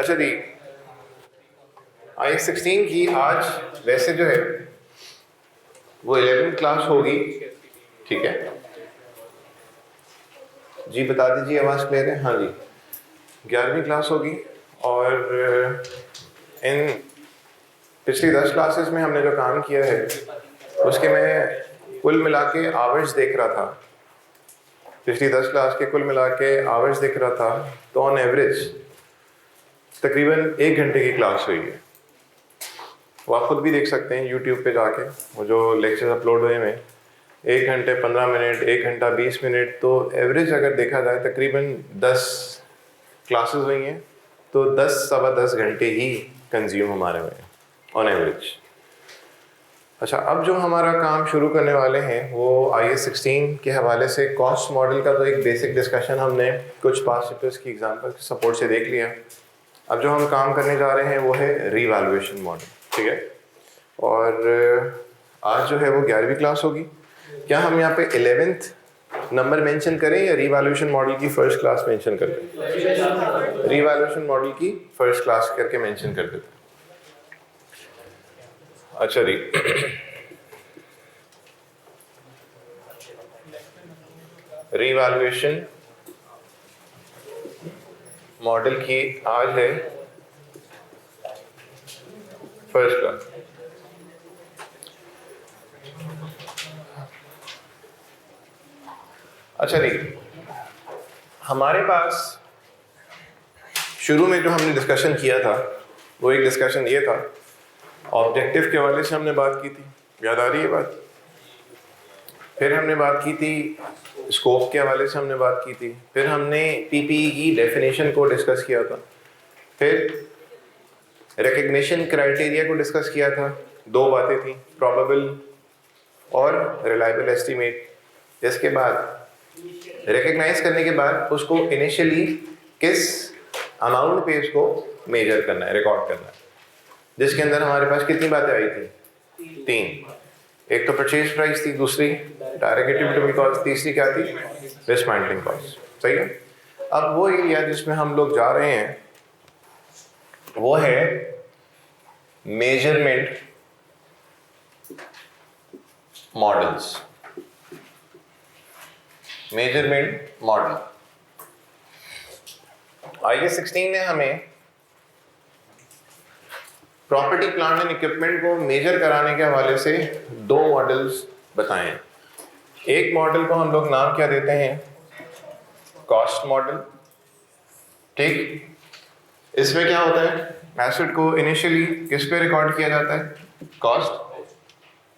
अच्छा जी, IS-16 की आज वैसे जो है वो 11th क्लास होगी, ठीक है जी, बता दीजिए आवाज़ क्लियर है? हाँ जी, 11वीं क्लास होगी। और इन पिछली 10 क्लासेस में हमने जो काम किया है उसके मैं कुल मिला के आवर्स देख रहा था। पिछली 10 क्लास के कुल मिला के आवर्स देख रहा था, तो ऑन एवरेज तकरीबन 1 घंटे की क्लास हुई है। वो आप खुद भी देख सकते हैं यूट्यूब पे जाके, वो जो लेक्चर अपलोड हुए हैं 1 घंटे 15 मिनट, 1 घंटा 20 मिनट, तो एवरेज अगर देखा जाए तकरीबन 10 क्लासेस हुई हैं, तो 10 सवा 10 घंटे ही कंज्यूम हमारे हुए हैं ऑन एवरेज। अच्छा, अब जो हमारा काम शुरू करने वाले हैं वो IS-16 के हवाले से कॉस्ट मॉडल का तो एक बेसिक डिस्कशन हमने कुछ पास्ट चैप्टर्स की एग्जांपल के सपोर्ट से देख लिया। अब जो हम काम करने जा रहे हैं वो है रीवैल्यूएशन मॉडल, ठीक है। और आज जो है वो 11वीं क्लास होगी। क्या हम यहाँ पे 11th नंबर मेंशन करें या रीवैल्यूएशन मॉडल की फर्स्ट क्लास मेंशन कर दें? रीवैल्यूएशन मॉडल की फर्स्ट क्लास करके मेंशन कर देते हैं। अच्छा जी, रीवैल्यूएशन मॉडल की आज है फर्स्ट क्लास। अच्छा जी, हमारे पास शुरू में जो हमने डिस्कशन किया था वो एक डिस्कशन ये था, ऑब्जेक्टिव के हवाले से हमने बात की थी, याद आ रही है बात? फिर हमने बात की थी स्कोप के हवाले से हमने बात की थी, फिर हमने PPE की डेफिनेशन को डिस्कस किया था, फिर रिकग्निशन क्राइटेरिया को डिस्कस किया था। 2 बातें थी, प्रोबेबल और रिलायबल एस्टीमेट। इसके बाद रिकग्नाइज करने के बाद उसको इनिशियली किस अमाउंट पे उसको मेजर करना है, रिकॉर्ड करना है, जिसके अंदर हमारे पास कितनी बातें आई थी? 3। एक तो परचेज प्राइस थी, दूसरी डायरेक्ट एट्रिब्यूटेबल कॉस्ट, तीसरी क्या थी? Dismantling cost. सही है। अब वो एरिया जिसमें हम लोग जा रहे हैं वो है measurement models. Measurement model IS-16 ने हमें प्रॉपर्टी प्लांट एंड इक्विपमेंट को मेजर कराने के हवाले से 2 मॉडल्स बताए हैं। एक मॉडल को हम लोग नाम क्या देते हैं? कॉस्ट मॉडल, ठीक। इसमें क्या होता है? एसेट को इनिशियली किस पे रिकॉर्ड किया जाता है? कॉस्ट,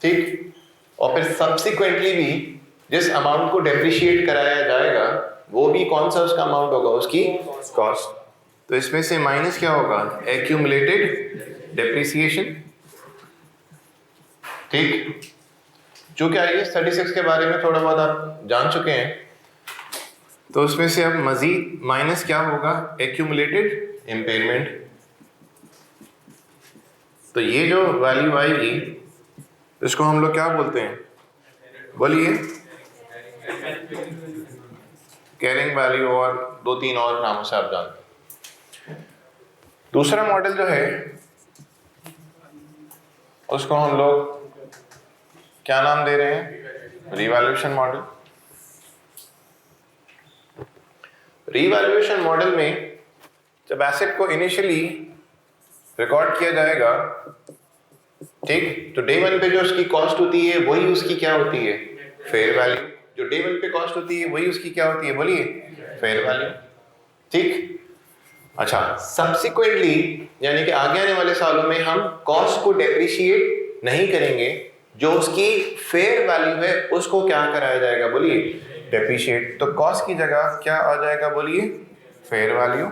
ठीक। और फिर सब्सिक्वेंटली भी जिस अमाउंट को डेप्रिशिएट कराया जाएगा वो भी कौन सा उसका अमाउंट होगा? उसकी कॉस्ट। तो इसमें से माइनस क्या होगा? एक्यूमुलेटेड डेप्रिसिएशन, ठीक। चूंकि IS-36 के बारे में थोड़ा बहुत आप जान चुके हैं, तो उसमें से अब मजीद माइनस क्या होगा? Accumulated impairment. तो ये जो वैल्यू आएगी इसको हम लोग क्या बोलते हैं? बोलिए। कैरिंग वैल्यू, और 2-3 और नामों से आप जानते हैं। दूसरा मॉडल जो है उसको हम लोग क्या नाम दे रहे हैं? Revaluation model. रीवैल्यूएशन मॉडल में जब एसेट को इनिशियली रिकॉर्ड किया जाएगा, ठीक, तो डे 1 पे जो उसकी कॉस्ट होती है वही उसकी क्या होती है? Fair value. जो डे 1 पे कॉस्ट होती है वही उसकी क्या होती है? बोलिए, फेयर वैल्यू, ठीक। अच्छा, सब्सिक्वेंटली यानी कि आगे आने वाले सालों में हम कॉस्ट को डेप्रिशिएट नहीं करेंगे, जो उसकी फेयर वैल्यू है उसको क्या कराया जाएगा? बोलिए, डेप्रिशिएट। तो कॉस्ट की जगह क्या आ जाएगा? बोलिए, फेयर वैल्यू।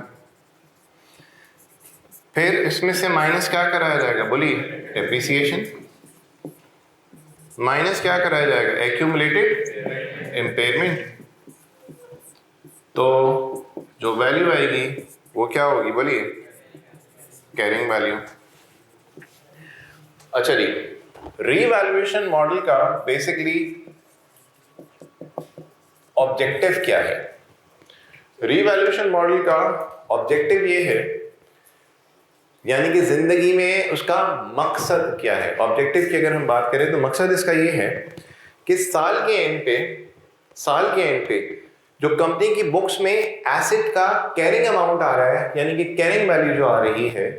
फिर इसमें से माइनस क्या कराया जाएगा? बोलिए, डेप्रिसिएशन। माइनस क्या कराया जाएगा? Accumulated impairment. तो जो वैल्यू आएगी वो क्या होगी? बोलिए, कैरिंग वैल्यू। अच्छा जी, रीवैल्यूएशन मॉडल का बेसिकली ऑब्जेक्टिव क्या है? रीवैल्यूएशन मॉडल का ऑब्जेक्टिव ये है यानी कि जिंदगी में उसका मकसद क्या है। ऑब्जेक्टिव की अगर हम बात करें तो मकसद इसका ये है कि साल के एंड पे जो कंपनी की बुक्स में एसेट का कैरिंग अमाउंट आ रहा है, यानी कि कैरिंग वैल्यू जो आ रही है,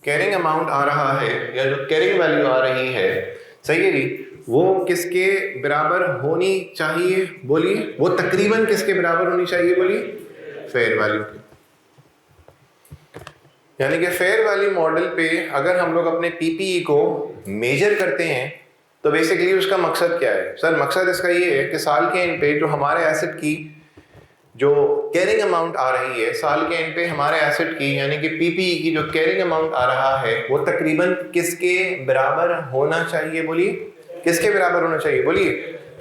कैरिंग अमाउंट आ रहा है या जो कैरिंग वैल्यू आ रही है, सही है जी, वो किसके बराबर होनी चाहिए बोलिए? वो तकरीबन किसके बराबर होनी चाहिए बोलिए? फेयर वैल्यू के। यानी कि फेयर वैल्यू मॉडल पे अगर हम लोग अपने पीपीई को मेजर करते हैं तो बेसिकली उसका मकसद क्या है? सर मकसद इसका ये है कि साल के एंड पे जो हमारे एसेट की जो कैरिंग अमाउंट आ रही है, साल के एंड पे हमारे एसेट की यानी कि पीपीई की जो कैरिंग अमाउंट आ रहा है वो तकरीबन किसके बराबर होना चाहिए बोलिए? किसके बराबर होना चाहिए बोलिए?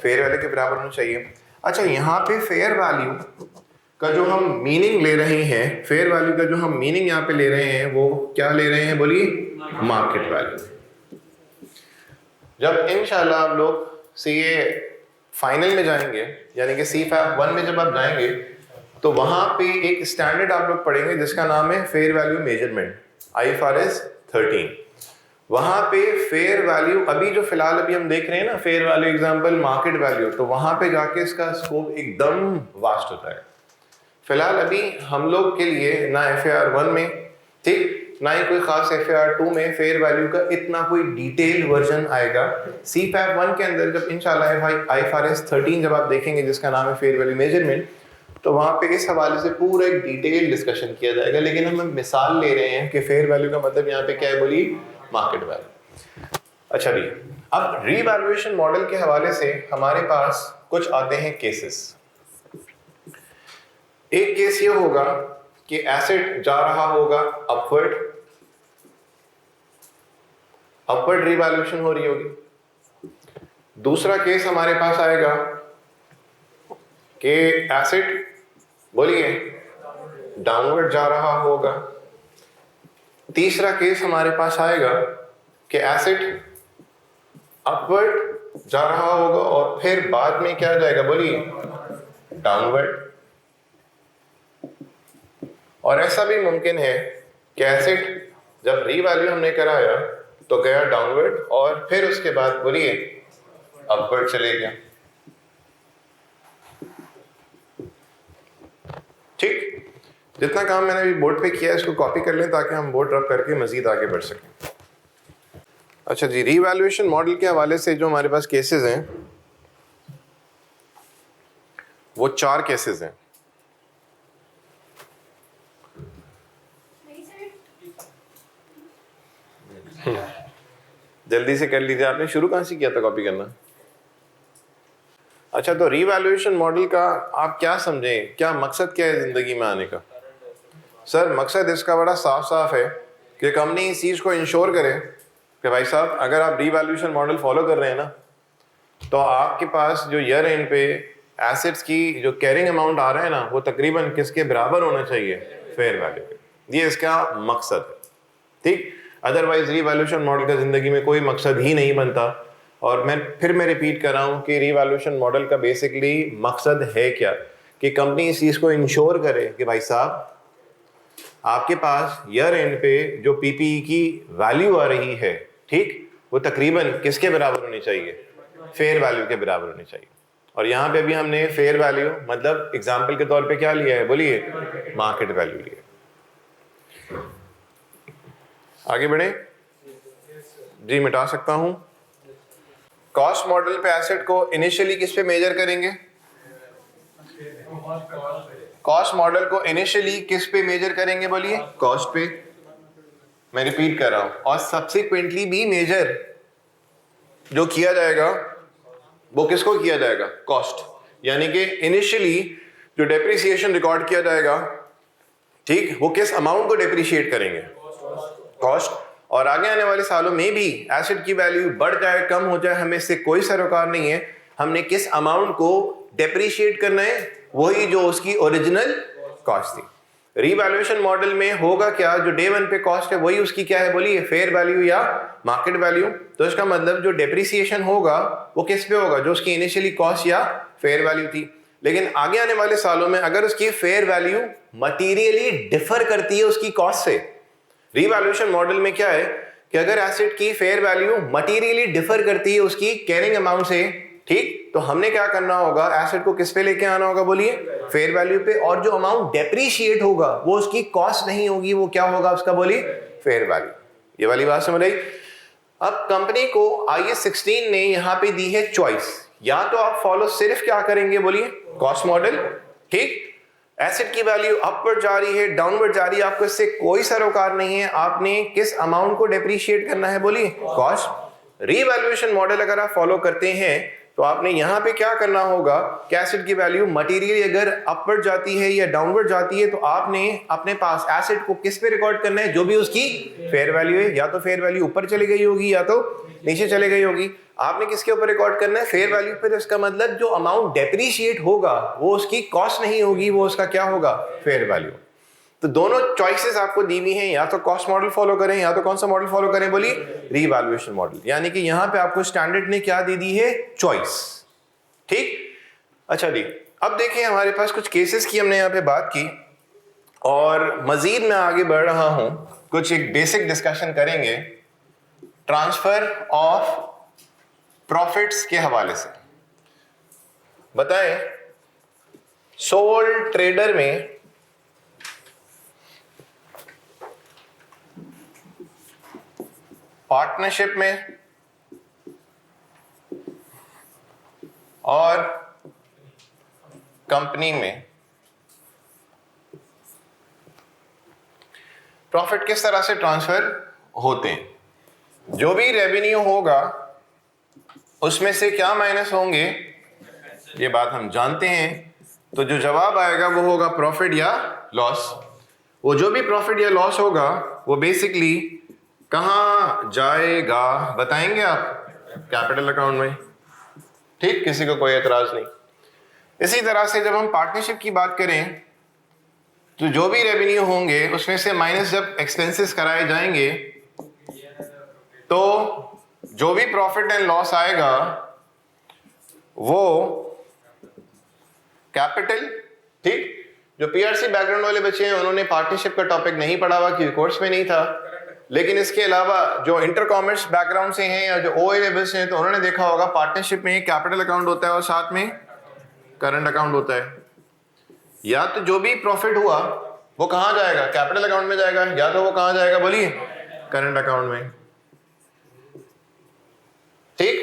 फेयर वैल्यू के बराबर होना चाहिए। अच्छा, यहाँ पे फेयर वैल्यू का जो हम मीनिंग ले रहे हैं, फेयर वैल्यू का जो हम मीनिंग यहाँ पे ले रहे हैं वो क्या ले रहे हैं बोलिए? Market value. जब इंशाल्लाह आप लोग सीए फाइनल में जाएंगे, यानी कि CFAP 1 में जब आप जाएंगे तो वहां पे एक स्टैंडर्ड आप लोग पढ़ेंगे जिसका नाम है फेयर वैल्यू मेजरमेंट, IFRS 13। वहां पे फेयर वैल्यू अभी जो फिलहाल अभी हम देख रहे हैं ना, fair value example market value, तो वहां पे जाके इसका स्कोप एकदम वास्ट होता है। फिलहाल अभी हम लोग के लिए ना FAR 1 में, ठीक, ना ही कोई खास FAR 2 में फेयर वैल्यू का इतना कोई डिटेल वर्जन आएगा। CFAP 1 के अंदर जब इंशाल्लाह IFRS 13 जब आप देखेंगे जिसका नाम है फेयर वैल्यू मेजरमेंट, तो वहां पे इस हवाले से पूरा एक डिटेल डिस्कशन किया जाएगा। लेकिन हम मिसाल ले रहे हैं कि फेयर वैल्यू का मतलब यहाँ पे क्या है बोलिए? Market value. अच्छा जी, अब रीवैल्यूएशन मॉडल के हवाले से हमारे पास कुछ आते हैं केसेस। एक केस ये होगा कि एसेट जा रहा होगा अपवर्ड रीवैल्यूएशन हो रही होगी। दूसरा केस हमारे पास आएगा कि एसेट बोलिए डाउनवर्ड जा रहा होगा। तीसरा केस हमारे पास आएगा कि एसेट अपवर्ड जा रहा होगा और फिर बाद में क्या जाएगा बोलिए? डाउनवर्ड। और ऐसा भी मुमकिन है कि एसेट जब रीवैल्यू हमने कराया तो गया डाउनवर्ड और फिर उसके बाद बोलिए अपवर्ड चले गया। ठीक, जितना काम मैंने अभी बोर्ड पे किया इसको कॉपी कर लें ताकि हम बोर्ड रब करके मजीद आगे बढ़ सकें। अच्छा जी, रीवैल्यूएशन मॉडल के हवाले से जो हमारे पास केसेस हैं वो 4 केसेस हैं। जल्दी से कर लीजिए, आपने शुरू कहां से किया था कॉपी करना? अच्छा, तो रीवैल्यूएशन मॉडल का आप क्या समझें, क्या मकसद क्या है जिंदगी में आने का? सर मकसद इसका बड़ा साफ साफ है कि कंपनी इस चीज़ को इंश्योर करे कि भाई साहब अगर आप रीवैल्यूएशन मॉडल फॉलो कर रहे हैं ना तो आपके पास जो ईयर एंड पे एसेट्स की जो कैरिंग अमाउंट आ रहा है ना वो तकरीबन किसके बराबर होना चाहिए? फेयर वैल्यू के। ये इसका मकसद है, ठीक। अदरवाइज रीवैल्यूएशन मॉडल का जिंदगी में कोई मकसद ही नहीं बनता। और मैं फिर रिपीट कर रहा हूँ कि रीवैल्यूएशन मॉडल का बेसिकली मकसद है क्या कि कंपनी इस चीज़ को इंश्योर करे कि भाई साहब आपके पास ईयर एंड पे जो पीपीई की वैल्यू आ रही है, ठीक, वो तकरीबन किसके बराबर होनी चाहिए? फेयर वैल्यू के बराबर होनी चाहिए। और यहाँ पे भी हमने फेयर वैल्यू मतलब एग्जाम्पल के तौर पे क्या लिया है बोलिए? मार्केट वैल्यू लिया। आगे बढ़े जी, मिटा सकता हूं। कॉस्ट मॉडल पे एसेट को इनिशियली किस पे मेजर करेंगे? कॉस्ट मॉडल को इनिशियली किस पे मेजर करेंगे बोलिए? कॉस्ट पे। मैं रिपीट कर रहा हूं, और सब्सिक्वेंटली भी मेजर जो किया जाएगा वो किसको किया जाएगा? कॉस्ट। यानी कि इनिशियली जो डेप्रिसिएशन रिकॉर्ड किया जाएगा, ठीक, वो किस अमाउंट को डेप्रिशिएट करेंगे? कॉस्ट। और आगे आने वाले सालों में भी एसेट की वैल्यू बढ़ जाए कम हो जाए हमें इससे कोई सरोकार नहीं है, हमने किस अमाउंट को डेप्रिशिएट करना है? वही जो उसकी ओरिजिनल कॉस्ट थी। रीवैल्यूएशन मॉडल में होगा क्या? जो डे 1 पे कॉस्ट है वही उसकी क्या है बोलिए? फेयर वैल्यू या मार्केट वैल्यू। तो इसका मतलब जो डेप्रिसिएशन होगा वो किस पे होगा? जो उसकी इनिशियली कॉस्ट या फेयर वैल्यू थी। लेकिन आगे आने वाले सालों में अगर उसकी फेयर वैल्यू मटीरियली डिफर करती है उसकी कॉस्ट से, रीवैल्यूएशन मॉडल में क्या है कि अगर एसेट की फेयर वैल्यू मटीरियली डिफर करती है उसकी कैरिंग अमाउंट से, ठीक, तो हमने क्या करना होगा, एसेट को किस पे लेके आना होगा बोलिए, फेयर वैल्यू पे, और जो अमाउंट डेप्रीशिएट होगा वो उसकी कॉस्ट नहीं होगी, वो क्या होगा उसका बोलिए, फेयर वैल्यू। ये वाली बात समझ आई। अब कंपनी को IAS 16 ने यहां पे दी है चॉइस, या तो आप फॉलो सिर्फ क्या करेंगे बोलिए, कॉस्ट मॉडल, ठीक, एसेट की वैल्यू अपवर्ड जा रही है डाउनवर्ड जा रही है, आपको इससे कोई सरोकार नहीं है, आपने किस अमाउंट को डेप्रीशिएट करना है बोलिए, कॉस्ट। रीवैल्यूएशन मॉडल अगर आप फॉलो करते हैं तो आपने यहां पे क्या करना होगा कि एसेट की वैल्यू मटेरियली अगर अपवर्ड जाती है या डाउनवर्ड जाती है तो आपने अपने पास एसेट को किस पे रिकॉर्ड करना है, जो भी उसकी फेयर वैल्यू है, या तो फेयर वैल्यू ऊपर चली गई होगी या तो नीचे चली गई होगी, आपने किसके ऊपर रिकॉर्ड करना है, फेयर वैल्यू पे। तो इसका मतलब जो अमाउंट डेप्रीशिएट होगा वो उसकी कॉस्ट नहीं होगी, वो उसका क्या होगा, फेयर वैल्यू। तो दोनों चॉइसेस आपको दी हुई हैं, या तो कॉस्ट मॉडल फॉलो करें या तो कौन सा मॉडल फॉलो करें बोलिए, रीवैल्यूएशन मॉडल। यानी कि यहां पे आपको स्टैंडर्ड ने क्या दे दी है, चॉइस, ठीक। अच्छा जी, अब देखिए हमारे पास कुछ केसेस की हमने यहां पे बात की, और मजीद मैं आगे बढ़ रहा हूं, कुछ एक बेसिक डिस्कशन करेंगे ट्रांसफर ऑफ प्रॉफिट्स के हवाले से। बताएं, सोल ट्रेडर में पार्टनरशिप में और कंपनी में प्रॉफिट किस तरह से ट्रांसफर होते हैं। जो भी रेवेन्यू होगा उसमें से क्या माइनस होंगे, ये बात हम जानते हैं, तो जो जवाब आएगा वो होगा प्रॉफिट या लॉस। वो जो भी प्रॉफिट या लॉस होगा वो बेसिकली कहां जाएगा बताएंगे आप, कैपिटल अकाउंट में, ठीक, किसी को कोई एतराज नहीं। इसी तरह से जब हम पार्टनरशिप की बात करें तो जो भी रेवेन्यू होंगे उसमें से माइनस जब एक्सपेंसेस कराए जाएंगे तो जो भी प्रॉफिट एंड लॉस आएगा वो कैपिटल, ठीक। जो पीआरसी बैकग्राउंड वाले बच्चे हैं उन्होंने पार्टनरशिप का टॉपिक नहीं पढ़ा हुआ क्योंकि कोर्स में नहीं था, लेकिन इसके अलावा जो इंटर कॉमर्स बैकग्राउंड से हैं या जो ओए लेवल से हैं तो उन्होंने देखा होगा पार्टनरशिप में कैपिटल अकाउंट होता है और साथ में करंट अकाउंट होता है। या तो जो भी प्रॉफिट हुआ वो कहां जाएगा, कैपिटल अकाउंट में जाएगा, या तो वो कहां जाएगा बोलिए, करंट अकाउंट में, ठीक।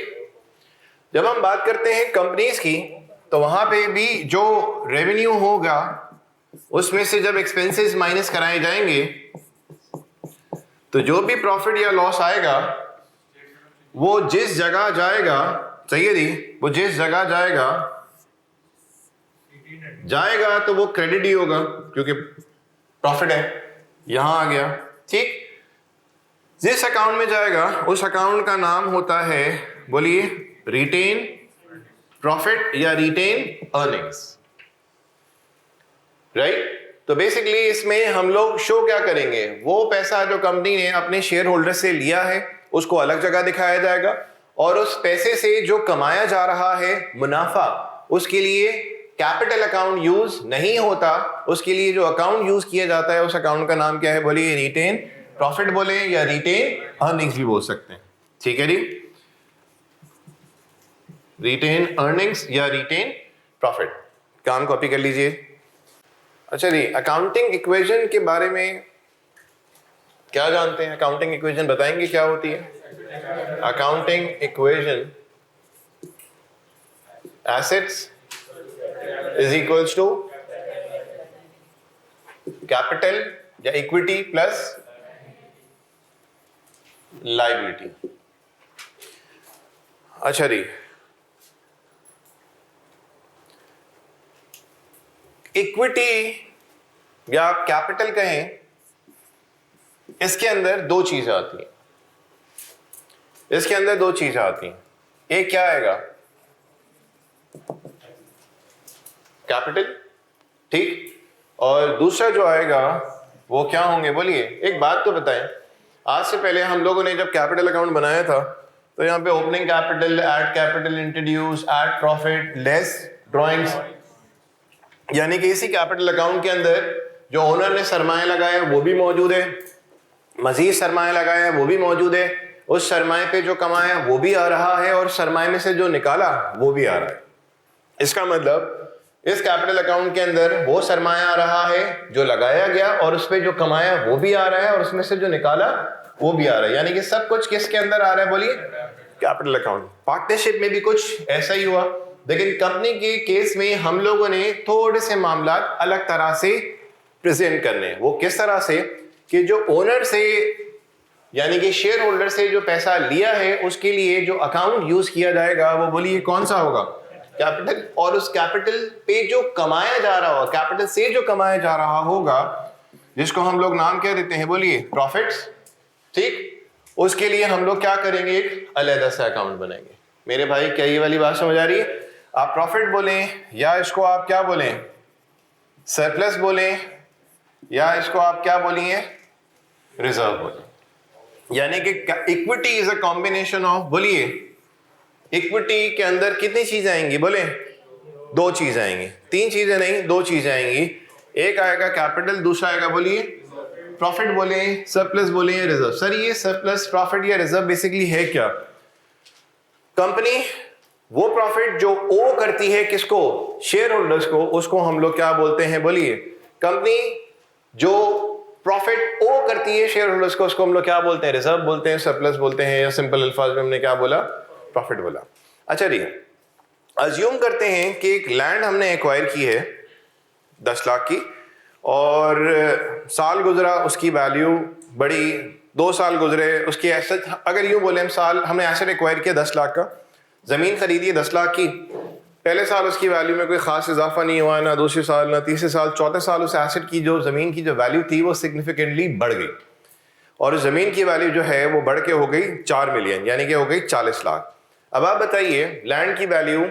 जब हम बात करते हैं कंपनीज की तो वहां पे भी जो रेवेन्यू होगा उसमें से जब एक्सपेंसेस माइनस कराए जाएंगे तो जो भी प्रॉफिट या लॉस आएगा वो जिस जगह जाएगा, सही है जी, वो जिस जगह जाएगा तो वो क्रेडिट ही होगा क्योंकि प्रॉफिट है, यहां आ गया, ठीक। जिस अकाउंट में जाएगा उस अकाउंट का नाम होता है बोलिए रिटेन प्रॉफिट या रिटेन अर्निंग्स, राइट। तो बेसिकली इसमें हम लोग शो क्या करेंगे, वो पैसा जो कंपनी ने अपने शेयर होल्डर से लिया है उसको अलग जगह दिखाया जाएगा, और उस पैसे से जो कमाया जा रहा है मुनाफा उसके लिए कैपिटल अकाउंट यूज नहीं होता, उसके लिए जो अकाउंट यूज किया जाता है उस अकाउंट का नाम क्या है बोलिए, रिटेन प्रॉफिट बोले या रिटेन अर्निंग्स भी बोल सकते हैं, ठीक है जी, रिटेन अर्निंग्स या रिटेन प्रॉफिट। काम कॉपी कर लीजिए। अच्छा जी, अकाउंटिंग इक्वेशन के बारे में क्या जानते हैं, अकाउंटिंग इक्वेशन बताएंगे क्या होती है। Accounting equation, assets is equals to capital या इक्विटी प्लस लायबिलिटी। अच्छा जी, इक्विटी या आप कैपिटल कहें, इसके अंदर दो चीजें आती हैं, इसके अंदर दो चीजें आती हैं। एक क्या आएगा, कैपिटल, ठीक, और दूसरा जो आएगा वो क्या होंगे बोलिए। एक बात तो बताएं, आज से पहले हम लोगों ने जब कैपिटल अकाउंट बनाया था तो यहाँ पे opening capital, add capital, introduce, add profit, less drawings, यानी कि इसी कैपिटल अकाउंट के अंदर जो ओनर ने सरमाया लगाया वो भी मौजूद है, मजीद सरमाया लगाया वो भी मौजूद है, उस सरमाए पे जो कमाया वो भी आ रहा है, और सरमाए में से जो निकाला वो भी आ रहा है। इसका मतलब इस कैपिटल अकाउंट के अंदर वो सरमाया आ रहा है जो लगाया गया, और उस पर जो कमाया वो भी आ रहा है, और उसमें से जो निकाला वो भी आ रहा है। यानी कि सब कुछ किसके अंदर आ रहा है? बोलिए, कैपिटल अकाउंट। पार्टनरशिप में भी कुछ ऐसा ही हुआ, लेकिन कंपनी के केस में हम लोगों ने थोड़े से मामला अलग तरह से प्रेजेंट करने हैं। वो किस तरह से कि जो ओनर से यानी कि शेयर होल्डर से जो पैसा लिया है उसके लिए जो अकाउंट यूज किया जाएगा वो बोलिए कौन सा होगा? कैपिटल। और उस कैपिटल पे जो कमाया जा रहा होगा, कैपिटल से जो कमाया जा रहा होगा, जिसको हम लोग नाम क्या देते हैं? बोलिए, प्रॉफिट्स। ठीक, उसके लिए हम लोग क्या करेंगे? एक अलग सा अकाउंट बनाएंगे। मेरे भाई, क्या ये वाली बात समझ आ रही है? आप प्रॉफिट बोलें या इसको आप क्या बोलें? सरप्लस बोलें, या इसको आप क्या बोलिए? रिजर्व बोलें। यानी कि equity is a combination of, बोलिए, इक्विटी के अंदर कितनी चीजें आएंगी? बोले, दो चीजें आएंगी, तीन चीजें नहीं, दो चीजें आएंगी। एक आएगा कैपिटल, दूसरा आएगा बोलिए प्रॉफिट, बोले सरप्लस, बोले या रिजर्व। सर ये सरप्लस, प्रॉफिट या रिजर्व बेसिकली है क्या? कंपनी वो प्रॉफिट जो ओ करती है किसको? शेयर होल्डर्स को, उसको हम लोग क्या बोलते हैं? बोलिए, कंपनी जो प्रॉफिट ओ करती है शेयर होल्डर्स को, उसको हम लोग क्या बोलते हैं? रिजर्व बोलते हैं, सरप्लस बोलते हैं, या सिंपल अल्फाज में हमने क्या बोला? प्रॉफिट बोला। अच्छा जी, अज्यूम करते हैं कि एक लैंड हमने एक्वायर की है 10 लाख की, और साल गुजरा, उसकी वैल्यू बढ़ी, 2 साल गुजरे, उसकी एसेट, अगर यूं बोले हम साल हमने एसेट एक्वायर किया 10 लाख का, जमीन खरीदी 10 लाख की, पहले साल उसकी वैल्यू में कोई खास इजाफा नहीं हुआ, ना दूसरे साल, ना तीसरे साल, चौथे साल उस एसेट की जो जमीन की जो वैल्यू थी वो सिग्निफिकेंटली बढ़ गई, और उस जमीन की वैल्यू जो है वो बढ़ के हो गई 4 मिलियन, यानी कि हो गई 40 लाख। अब आप बताइए लैंड की वैल्यू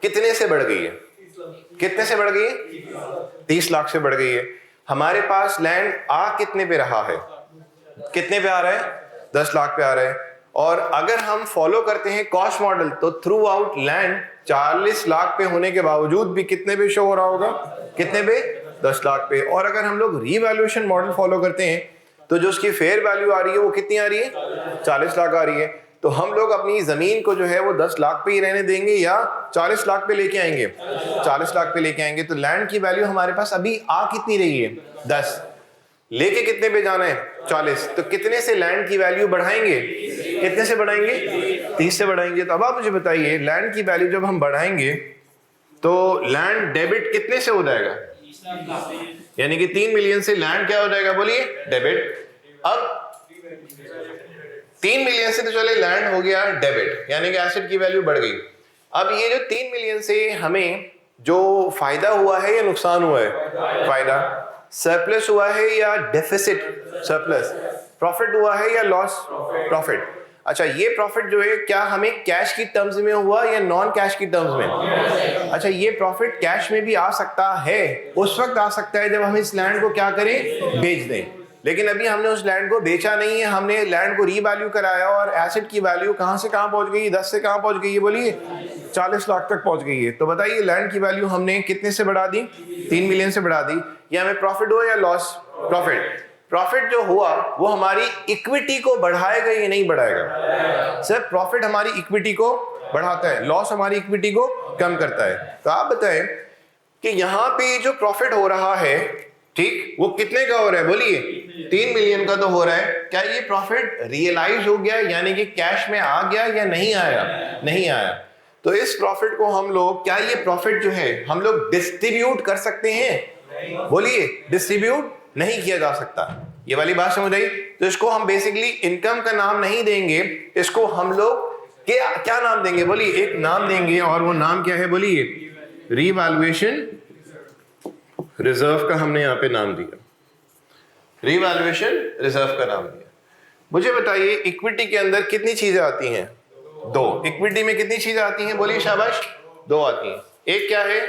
कितने से बढ़ गई है? कितने से बढ़ गई है? 30 लाख से बढ़ गई है। हमारे पास लैंड आ कितने पे रहा है? कितने पे आ रहा है? 10 लाख पे आ रहा है। और अगर हम फॉलो करते हैं कॉस्ट मॉडल, तो थ्रू आउट लैंड 40 लाख पे होने के बावजूद भी कितने पे शो हो रहा होगा? कितने पे? 10 लाख पे। और अगर हम लोग रीवैल्यूएशन मॉडल फॉलो करते हैं तो जो उसकी फेयर वैल्यू आ रही है वो कितनी आ रही है? 40 लाख आ रही है। तो हम लोग अपनी जमीन को जो है वो 10 लाख पे ही रहने देंगे या 40 लाख पे लेके आएंगे? 40 लाख पे लेके आएंगे। तो लैंड की वैल्यू हमारे पास अभी आ कितनी रही है? 10, लेके कितने पे जाना है? 40। तो कितने से लैंड की वैल्यू बढ़ाएंगे? कितने से बढ़ाएंगे? 30 से बढ़ाएंगे। तो अब आप मुझे बताइए, लैंड की वैल्यू जब हम बढ़ाएंगे तो लैंड डेबिट कितने से हो जाएगा? यानी कि 3 मिलियन से लैंड क्या हो जाएगा? बोलिए, डेबिट। अब 3 मिलियन से तो चले लैंड हो गया डेबिट, यानी कि एसेट की वैल्यू बढ़ गई। अब ये जो 3 मिलियन से हमें जो फायदा हुआ है या नुकसान हुआ है? फायदा। सरप्लस हुआ है या डेफिसिट? सरप्लस। प्रॉफिट हुआ है या लॉस? प्रॉफिट। अच्छा, ये प्रॉफिट जो है क्या हमें कैश की टर्म्स में हुआ या नॉन कैश की टर्म्स में? अच्छा, ये प्रॉफिट कैश में भी आ सकता है, उस वक्त आ सकता है जब हम इस लैंड को क्या करें? बेच दें। लेकिन अभी हमने उस लैंड को बेचा नहीं है, हमने लैंड को रीवैल्यू कराया, और एसेट की वैल्यू कहां से कहां पहुंच गई? 10 से कहां पहुंच गई है? बोलिए, 40 लाख तक पहुंच गई है। तो बताइए लैंड की वैल्यू हमने कितने से बढ़ा दी? 3 मिलियन से बढ़ा दी। ये हमें प्रॉफिट हुआ या लॉस? प्रॉफिट। प्रॉफिट जो हुआ वो हमारी इक्विटी को बढ़ाएगा या नहीं बढ़ाएगा? सर, प्रॉफिट हमारी इक्विटी को बढ़ाता है, लॉस हमारी इक्विटी को कम करता है। तो आप बताएं कि यहां पे जो प्रॉफिट हो रहा है, ठीक, वो कितने का हो रहा है? बोलिए, 3 मिलियन का तो हो रहा है। क्या ये प्रॉफिट रियलाइज हो गया, यानी कि कैश में आ गया या नहीं आया? नहीं आया। तो इस प्रॉफिट को हम लोग, क्या ये प्रॉफिट जो है हम लोग डिस्ट्रीब्यूट कर सकते हैं? बोलिए, डिस्ट्रीब्यूट नहीं किया जा सकता। ये वाली बात समझ आई? तो इसको हम बेसिकली इनकम का नाम नहीं देंगे, इसको हम लोग क्या नाम देंगे? बोलिए, एक नाम देंगे, और वो नाम क्या है? बोलिए, रीवैल्यूएशन रिजर्व का हमने यहां पे नाम दिया। रीवैल्यूएशन रिजर्व का नाम दिया। मुझे बताइए इक्विटी के अंदर कितनी चीजें आती हैं? 2। इक्विटी में कितनी चीजें आती हैं? बोलिए, शाबाश, 2 आती हैं। एक क्या है?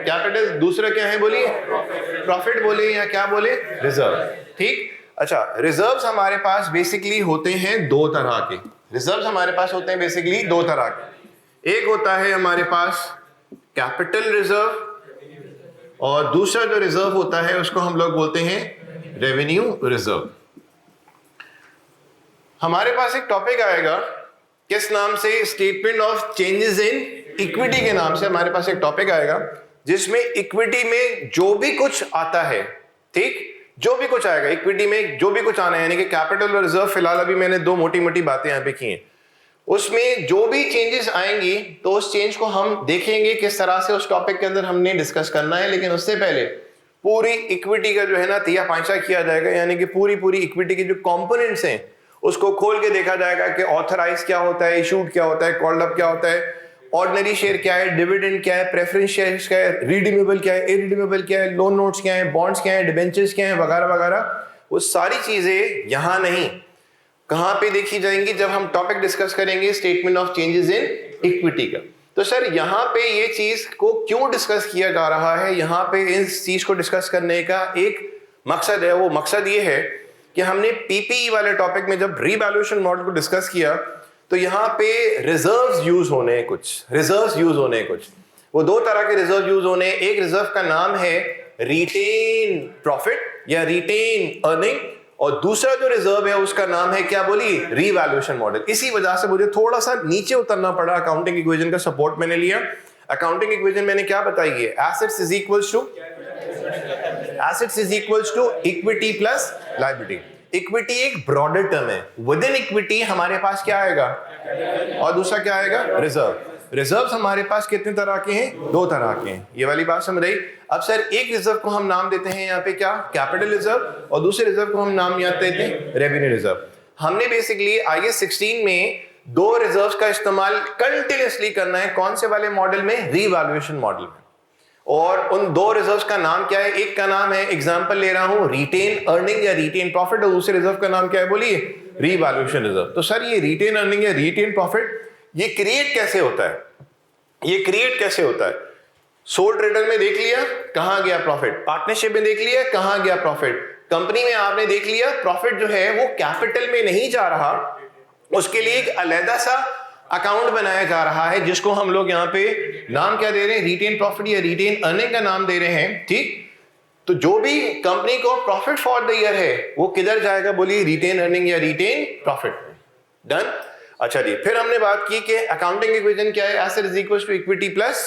कैपिटल। दूसरा क्या है? बोलिए, प्रॉफिट बोले या क्या बोले? रिजर्व। ठीक। अच्छा, रिजर्व्स हमारे पास बेसिकली होते हैं 2 तरह के। रिजर्व्स हमारे पास होते हैं बेसिकली 2 तरह के। एक होता है हमारे पास कैपिटल रिजर्व, और दूसरा जो रिजर्व होता है उसको हम लोग बोलते हैं रेवेन्यू रिजर्व। हमारे पास एक टॉपिक आएगा, किस नाम से? Statement of changes in equity के नाम से हमारे पास एक टॉपिक आएगा, जिसमें इक्विटी में जो भी कुछ आता है, ठीक, जो भी कुछ आएगा इक्विटी में, जो भी कुछ आना है, यानी कि कैपिटल और रिजर्व, फिलहाल अभी मैंने दो मोटी मोटी बातें यहां पे की हैं, उसमें जो भी चेंजेस आएंगी तो उस चेंज को हम देखेंगे किस तरह से उस टॉपिक के अंदर हमने डिस्कस करना है। लेकिन उससे पहले पूरी इक्विटी का जो है ना तिया पांचा किया जाएगा, यानी कि पूरी इक्विटी के जो कंपोनेंट्स हैं उसको खोल के देखा जाएगा कि ऑथराइज क्या होता है, इशूड क्या होता है, कॉल्ड अप क्या होता है, ऑर्डिनरी शेयर क्या है, डिविडेंड क्या है, प्रेफरेंस शेयर क्या है, रिडीमेबल क्या है, इरिडीमेबल क्या है, लोन नोट्स क्या है, बॉन्ड्स क्या है, डिबेंचर्स क्या है, वगैरह वगैरह। वो सारी चीजें यहां नहीं, कहां पे देखी जाएंगी? जब हम टॉपिक डिस्कस करेंगे statement of changes in equity का। तो सर यहाँ पे ये चीज को क्यों डिस्कस किया जा रहा है? यहाँ पे इस चीज को डिस्कस करने का एक मकसद है, वो मकसद ये है कि हमने पीपीई वाले टॉपिक में जब रीवैल्यूएशन मॉडल को डिस्कस किया तो यहाँ पे रिजर्व्स यूज होने हैं, कुछ रिजर्व्स यूज होने हैं, कुछ वो दो तरह के रिजर्व यूज होने हैं। एक रिजर्व का नाम है रिटेन प्रॉफिट या रिटेन अर्निंग, और दूसरा जो रिजर्व है उसका नाम है क्या बोली? Revaluation model. इसी वजह से मुझे थोड़ा सा नीचे उतरना पड़ा, अकाउंटिंग इक्वेशन का सपोर्ट मैंने लिया। अकाउंटिंग इक्वेशन मैंने क्या बताई है? Assets is equals to equity plus liability. Equity एक ब्रॉडर टर्म है, विद इन इक्विटी हमारे पास क्या आएगा और दूसरा क्या आएगा? रिजर्व। रिजर्व्स हमारे पास कितने तरह के हैं? दो तरह के हैं। ये वाली बात समझ रही? अब सर एक रिजर्व को हम नाम देते हैं यहाँ पे क्या? कैपिटल रिजर्व, और दूसरे रिजर्व को हम नाम यहाँ देते हैं रेवेन्यू रिजर्व। हमने बेसिकली IAS 16 में दो रिजर्व्स का इस्तेमाल कंटिन्यूअसली करना है। कौन से वाले मॉडल में? रीवैल्यूएशन मॉडल में। और उन दो रिजर्व्स का नाम क्या है? एक का नाम है, एग्जांपल ले रहा हूं, रिटेन अर्निंग या रिटेन प्रॉफिट, और दूसरे रिजर्व का नाम क्या है बोलिए? Revaluation reserve. तो सर ये रिटेन अर्निंग या रिटेन प्रॉफिट ये क्रिएट कैसे होता है? ये क्रिएट कैसे होता है? सोल ट्रेडर में देख लिया कहां गया प्रॉफिट, पार्टनरशिप में देख लिया कहां गया प्रॉफिट, कंपनी में आपने देख लिया प्रॉफिट जो है वो कैपिटल में नहीं जा रहा, उसके लिए एक अलग सा अकाउंट बनाया जा रहा है जिसको हम लोग यहाँ पे नाम क्या दे रहे हैं? रिटेन प्रॉफिट या रिटेन अर्निंग का नाम दे रहे हैं, ठीक। तो जो भी कंपनी को प्रॉफिट फॉर द ईयर है वो किधर जाएगा बोलिए? रिटेन अर्निंग या रिटेन प्रॉफिट। डन। अच्छा जी, फिर हमने बात की कि अकाउंटिंग इक्वेशन क्या है? Asset is equal to equity plus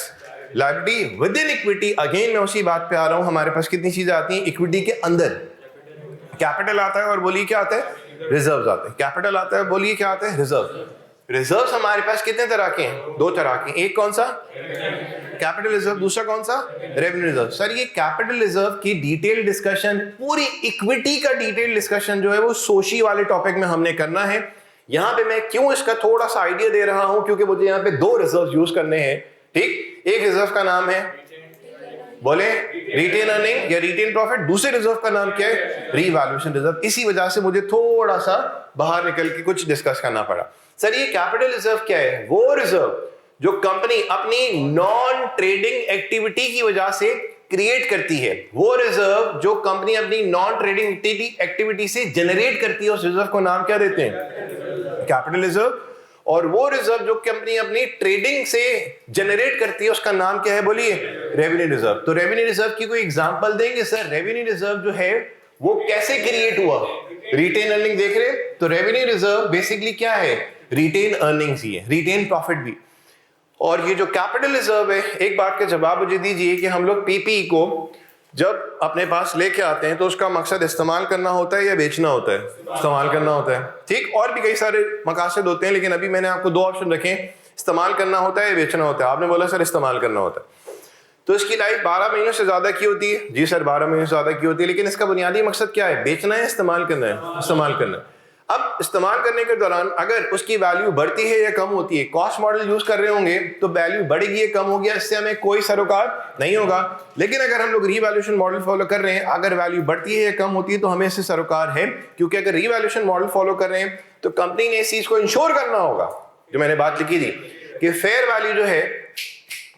liability within equity. Again मैं उसी बात पे आ रहा हूं, हमारे पास कितनी चीजें आती हैं? इक्विटी के अंदर कैपिटल आता है और बोलिए क्या आता है? रिजर्व्स आते हैं। कैपिटल आता है, बोलिए क्या आता है? रिजर्व। रिजर्व्स हमारे पास कितने तरह के हैं? दो तरह के। एक कौन सा? कैपिटल रिजर्व, दूसरा कौन सा? Revenue reserve. सर ये कैपिटल रिजर्व की डिटेल डिस्कशन, पूरी इक्विटी का डिटेल डिस्कशन जो है वो सोशी वाले टॉपिक में हमने करना है। यहां पे मैं क्यों इसका थोड़ा सा आइडिया दे रहा हूं, क्योंकि मुझे यहां पे दो रिजर्व यूज करने हैं, ठीक। एक रिजर्व का नाम है बोले रिटेन अर्निंग या रिटेन प्रॉफिट, दूसरे रिजर्व का नाम क्या है? Revaluation reserve. इसी वजह से मुझे थोड़ा सा बाहर निकल के कुछ डिस्कस करना पड़ा। सर ये कैपिटल रिजर्व क्या है? वो रिजर्व जो कंपनी अपनी नॉन ट्रेडिंग एक्टिविटी की वजह से क्रिएट करती है, वो रिजर्व जो कंपनी अपनी नॉन ट्रेडिंग एक्टिविटी से जनरेट करती है, उस रिजर्व को नाम क्या देते हैं? Capital reserve. और वो रिजर्व जो कंपनी अपनी ट्रेडिंग से जनरेट करती है उसका नाम क्या है बोलिए? Revenue reserve. तो रेवेन्यू रिजर्व की कोई एग्जांपल देंगे? सर रेवेन्यू रिजर्व जो है वो कैसे क्रिएट हुआ? रिटेन अर्निंग देख रहे हैं, तो रेवेन्यू रिजर्व बेसिकली क्या है? रिटेन अर्निंग्स ही है, रिटेन प्रॉफिट भी। और ये जो कैपिटल रिजर्व है, एक बात का जवाब मुझे दीजिए कि हम लोग पीपीई को जब अपने पास लेके आते हैं तो उसका मकसद इस्तेमाल करना होता है या बेचना होता है? इस्तेमाल करना होता है, ठीक। और भी कई सारे मकासद होते हैं, लेकिन अभी मैंने आपको दो ऑप्शन रखे, इस्तेमाल करना होता है या बेचना होता है। आपने बोला सर इस्तेमाल करना होता है, तो इसकी लाइफ 12 महीनों से ज्यादा की होती है। जी सर 12 महीनों से ज्यादा की होती है, लेकिन इसका बुनियादी मकसद क्या है? बेचना है, इस्तेमाल करना है? इस्तेमाल करना है। अब इस्तेमाल करने के दौरान अगर उसकी वैल्यू बढ़ती है या कम होती है, कॉस्ट मॉडल यूज कर रहे होंगे तो वैल्यू बढ़ेगी या कम होगी, इससे हमें कोई सरोकार नहीं होगा। लेकिन अगर हम लोग रीवैल्यूएशन मॉडल फॉलो कर रहे हैं, अगर वैल्यू बढ़ती है या कम होती है तो हमें इससे सरोकार है, क्योंकि अगर रीवैल्यूएशन मॉडल फॉलो कर रहे हैं तो कंपनी ने इस चीज को इंश्योर करना होगा, जो मैंने बात लिखी थी कि फेयर वैल्यू जो है,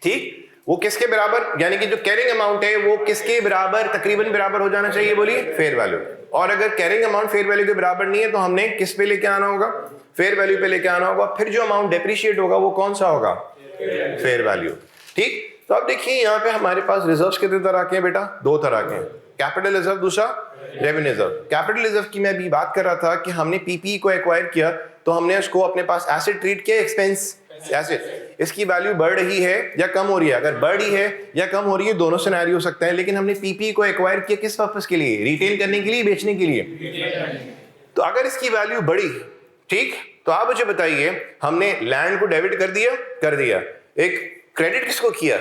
ठीक, वो किसके बराबर, यानी कि जो कैरिंग अमाउंट है वो किसके बराबर, तकरीबन बराबर हो जाना चाहिए बोलिए? Fair value. और अगर कैरिंग अमाउंट फेयर वैल्यू के बराबर नहीं है तो हमने किस पे लेके आना होगा? फेयर वैल्यू पे लेके आना होगा। फिर जो अमाउंट डेप्रिशिएट होगा वो कौन सा होगा? फेयर वैल्यू, ठीक। तो अब देखिए यहाँ पे हमारे पास रिजर्व्स कितने तरह के हैं बेटा? दो तरह के हैं, कैपिटल रिजर्व, दूसरा रेवेन्यू रिजर्व। कैपिटल रिजर्व की मैं अभी बात कर रहा था कि हमने पीपीई को एक्वायर किया तो हमने उसको अपने पास एसेट ट्रीट किया, एक्सपेंस एसेट। इसकी वैल्यू बढ़ रही है या कम हो रही है? अगर बढ़ रही है या कम हो रही है दोनों सिनेरियो हो सकता है, लेकिन हमने पीपीई को एक्वायर किया किस पर्पस के लिए? रिटेन करने के लिए, बेचने के लिए। तो अगर इसकी वैल्यू बढ़ी, ठीक, तो आप मुझे बताइए, हमने लैंड को डेबिट कर दिया, एक क्रेडिट किसको किया?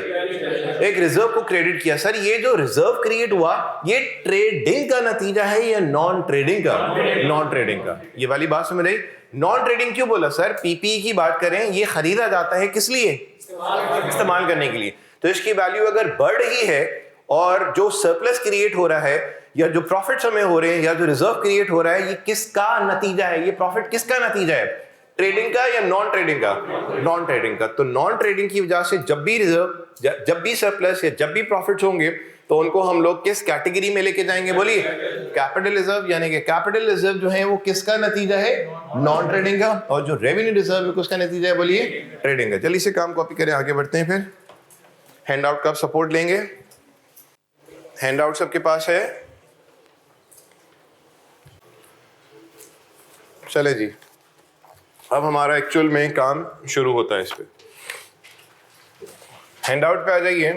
एक रिजर्व को क्रेडिट किया। सर ये जो रिजर्व क्रिएट हुआ ये ट्रेडिंग का नतीजा है या नॉन ट्रेडिंग का? नॉन ट्रेडिंग का। ये वाली बात समझ रही? नॉन ट्रेडिंग क्यों बोला सर? पीपीई की बात करें, ये खरीदा जाता है किस लिए? इस्तेमाल करने के लिए। तो इसकी वैल्यू अगर बढ़ रही है और जो सरप्लस क्रिएट हो रहा है या जो प्रॉफिट्स हमें हो रहे हैं या जो रिजर्व क्रिएट हो रहा है, ये किसका नतीजा है? ये प्रॉफिट किसका नतीजा है? ट्रेडिंग का या नॉन ट्रेडिंग का? नॉन ट्रेडिंग का। तो नॉन ट्रेडिंग की वजह से जब भी रिजर्व, जब भी सरप्लस या जब भी प्रॉफिट्स होंगे तो उनको हम लोग किस कैटेगरी में लेके जाएंगे? बोलिए, कैपिटल रिजर्व। यानी कि कैपिटल रिजर्व जो है वो किसका नतीजा है? नॉन ट्रेडिंग का। और जो रेवेन्यू रिजर्व है उसका नतीजा है, बोलिए, ट्रेडिंग का। चलिए इसे काम कॉपी करें, आगे बढ़ते हैं। फिर हैंड आउट का सपोर्ट लेंगे। हैंड आउट सबके पास है? चले जी, अब हमारा एक्चुअल में काम शुरू होता है। इस पे हैंड आउट पे आ जाइए,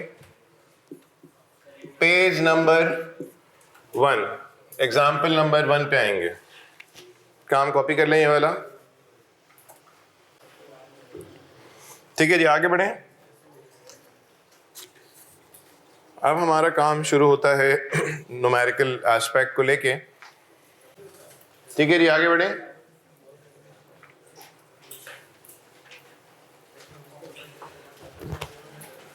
पेज नंबर 1, एग्जाम्पल नंबर 1 पे आएंगे। काम कॉपी कर लें ये वाला, ठीक है जी। आगे बढ़ें। अब हमारा काम शुरू होता है न्यूमेरिकल एस्पेक्ट को लेके, ठीक है जी। आगे बढ़ें।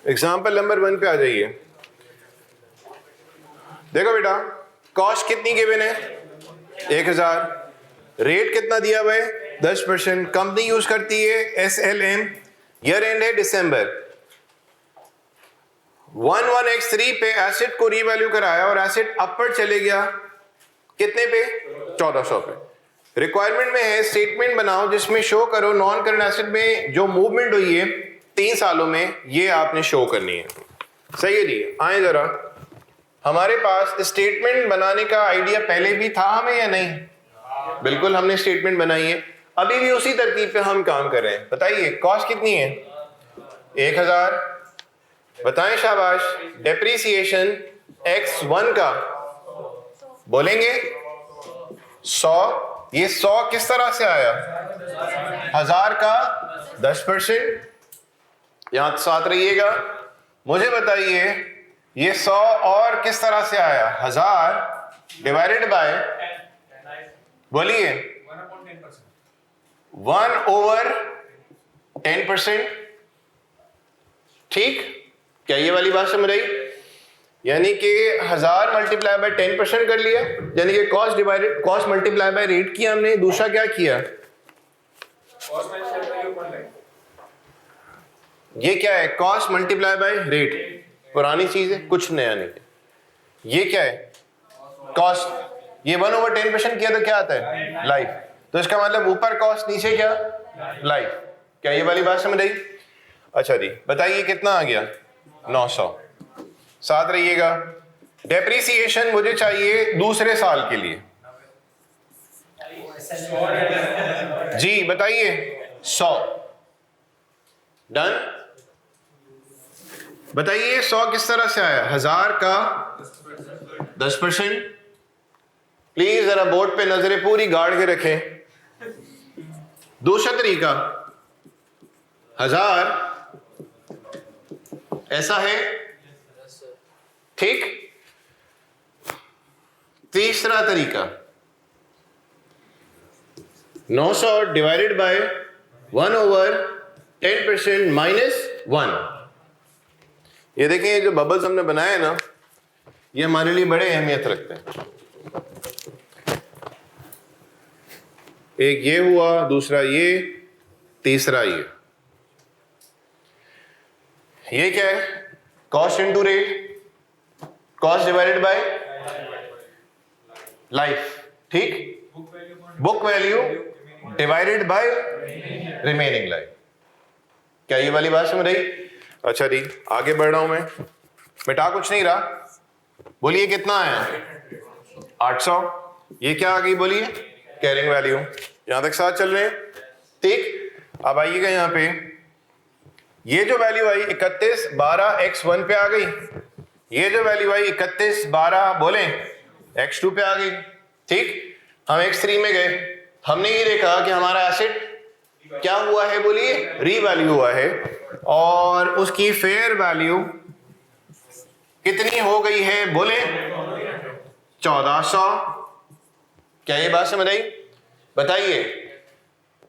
एग्जाम्पल नंबर 1 पे आ जाइए। देखो बेटा, कॉस्ट कितनी गिवन है? 1000। रेट कितना दिया हुआ है? 10%। कंपनी यूज करती है SLM। ईयर एंड है दिसंबर। 11x3 पे एसेट को रीवैल्यू कराया और एसेट अपर चले गया कितने पे? 1400 पे। रिक्वायरमेंट में है स्टेटमेंट बनाओ जिसमें शो करो नॉन करंट एसेट में जो मूवमेंट हुई है 3 सालों में, ये आपने शो करनी है। सही है जी। आए जरा, हमारे पास स्टेटमेंट बनाने का आइडिया पहले भी था हमें या नहीं? बिल्कुल, हमने स्टेटमेंट बनाई है। अभी भी उसी तरतीब पे हम काम कर रहे हैं। बताइए, कॉस्ट कितनी है? 1000। बताएं, शाबाश। डेप्रीसिएशन X1 का बोलेंगे 100। ये 100 किस तरह से आया? 1000 का 10%। यहां साथ रहिएगा। मुझे बताइए, ये 100 और किस तरह से आया? 1000 डिवाइडेड बाय, बोलिए, 1/10%। ठीक, क्या ये वाली बात समझ रही? यानी कि 1000 मल्टीप्लाई बाय 10% कर लिया, यानी कि cost divided, cost multiply by rate किया हमने। दूसरा क्या किया? ये क्या है? Cost multiply by rate. पुरानी चीज है, कुछ नया नहीं है। ये क्या है? कॉस्ट। ये 1/10% किया तो क्या आता है? लाइफ। तो इसका मतलब ऊपर कॉस्ट, नीचे क्या? लाइफ। क्या ये वाली बात समझ आई? अच्छा जी, बताइए कितना आ गया? 900। साथ रहिएगा। डेप्रीसिएशन मुझे चाहिए दूसरे साल के लिए। जी बताइए, 100। डन। बताइए 100 किस तरह से आया? 1000 का 10%। प्लीज जरा बोर्ड पे नजरें पूरी गाड़ के रखें। दूसरा तरीका, 1000 ऐसा है, ठीक। तीसरा तरीका, 900 डिवाइडेड बाय 1/10% -1। ये देखें, ये जो बबल्स हमने बनाए ना, ये हमारे लिए बड़े अहमियत रखते हैं। एक ये हुआ, दूसरा ये, तीसरा ये। ये क्या है? Cost into rate, cost divided by life, ठीक। Book value divided by remaining life. क्या ये वाली बात समझ रही? अच्छा जी, आगे बढ़ रहा हूं मैं, मिटा कुछ नहीं रहा। बोलिए कितना है 800। ये क्या आ गई बोलिए कैरिंग वैल्यू। यहां तक साथ चल रहे हैं ठीक। अब आइएगा यहां पे, ये जो वैल्यू आई 31 12 x1 पे आ गई, ये जो वैल्यू आई 31 12 बोले x2 पे आ गई ठीक। हम x3 में गए, हमने ये देखा कि हमारा एसेट क्या हुआ है बोलिए रीवैल्यू हुआ है, और उसकी फेयर वैल्यू कितनी हो गई है बोले 1400। क्या ये बात समझ आई? बताइए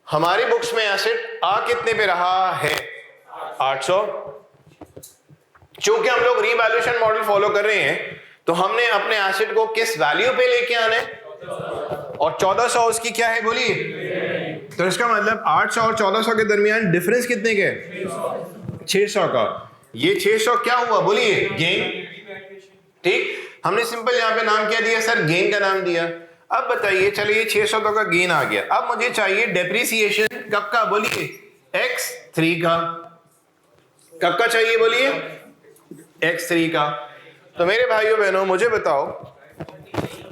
हमारी बुक्स में एसेट आ कितने पे रहा है 800। चूंकि हम लोग रीवैल्यूएशन मॉडल फॉलो कर रहे हैं तो हमने अपने एसेट को किस वैल्यू पे लेके आना है, और 1400 उसकी क्या है बोलिए। तो इसका मतलब 800 और 1400 के दरमियान डिफरेंस कितने के 600 का। ये 600 क्या हुआ बोलिए गेन ठीक। हमने सिंपल यहां पे नाम क्या दिया सर गेन का नाम दिया। अब बताइए चलिए 600 का गेन आ गया, अब मुझे चाहिए डेप्रिसिएशन कब का बोलिए x3 का। कब का चाहिए बोलिए x3 का। तो मेरे भाइयों बहनों मुझे बताओ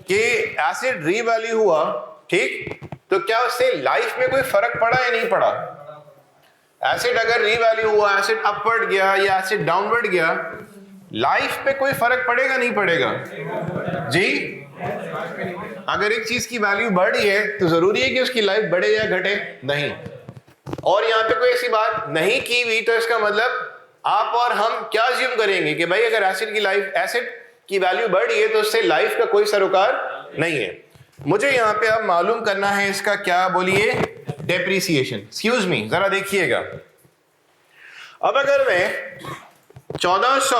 कि एसिड रीवैल्यू हुआ ठीक, तो क्या उससे लाइफ में कोई फर्क पड़ा या नहीं पड़ा। एसिड अगर रीवैल्यू हुआ, एसिड अपवर्ड गया या एसिड डाउनवर्ड गया, लाइफ पे कोई फर्क पड़ेगा नहीं पड़ेगा जी। अगर एक चीज की वैल्यू बढ़ी है तो जरूरी है कि उसकी लाइफ बढ़े या घटे नहीं। और यहां पे कोई ऐसी बात नहीं की हुई, तो इसका मतलब आप और हम क्या अज्यूम करेंगे कि भाई अगर एसिड की वैल्यू बढ़ी है तो उससे लाइफ का कोई सरोकार नहीं है। मुझे यहां पे अब मालूम करना है इसका क्या बोलिए डेप्रिसिएशन। एक्सक्यूज मी जरा देखिएगा, अब अगर मैं 1400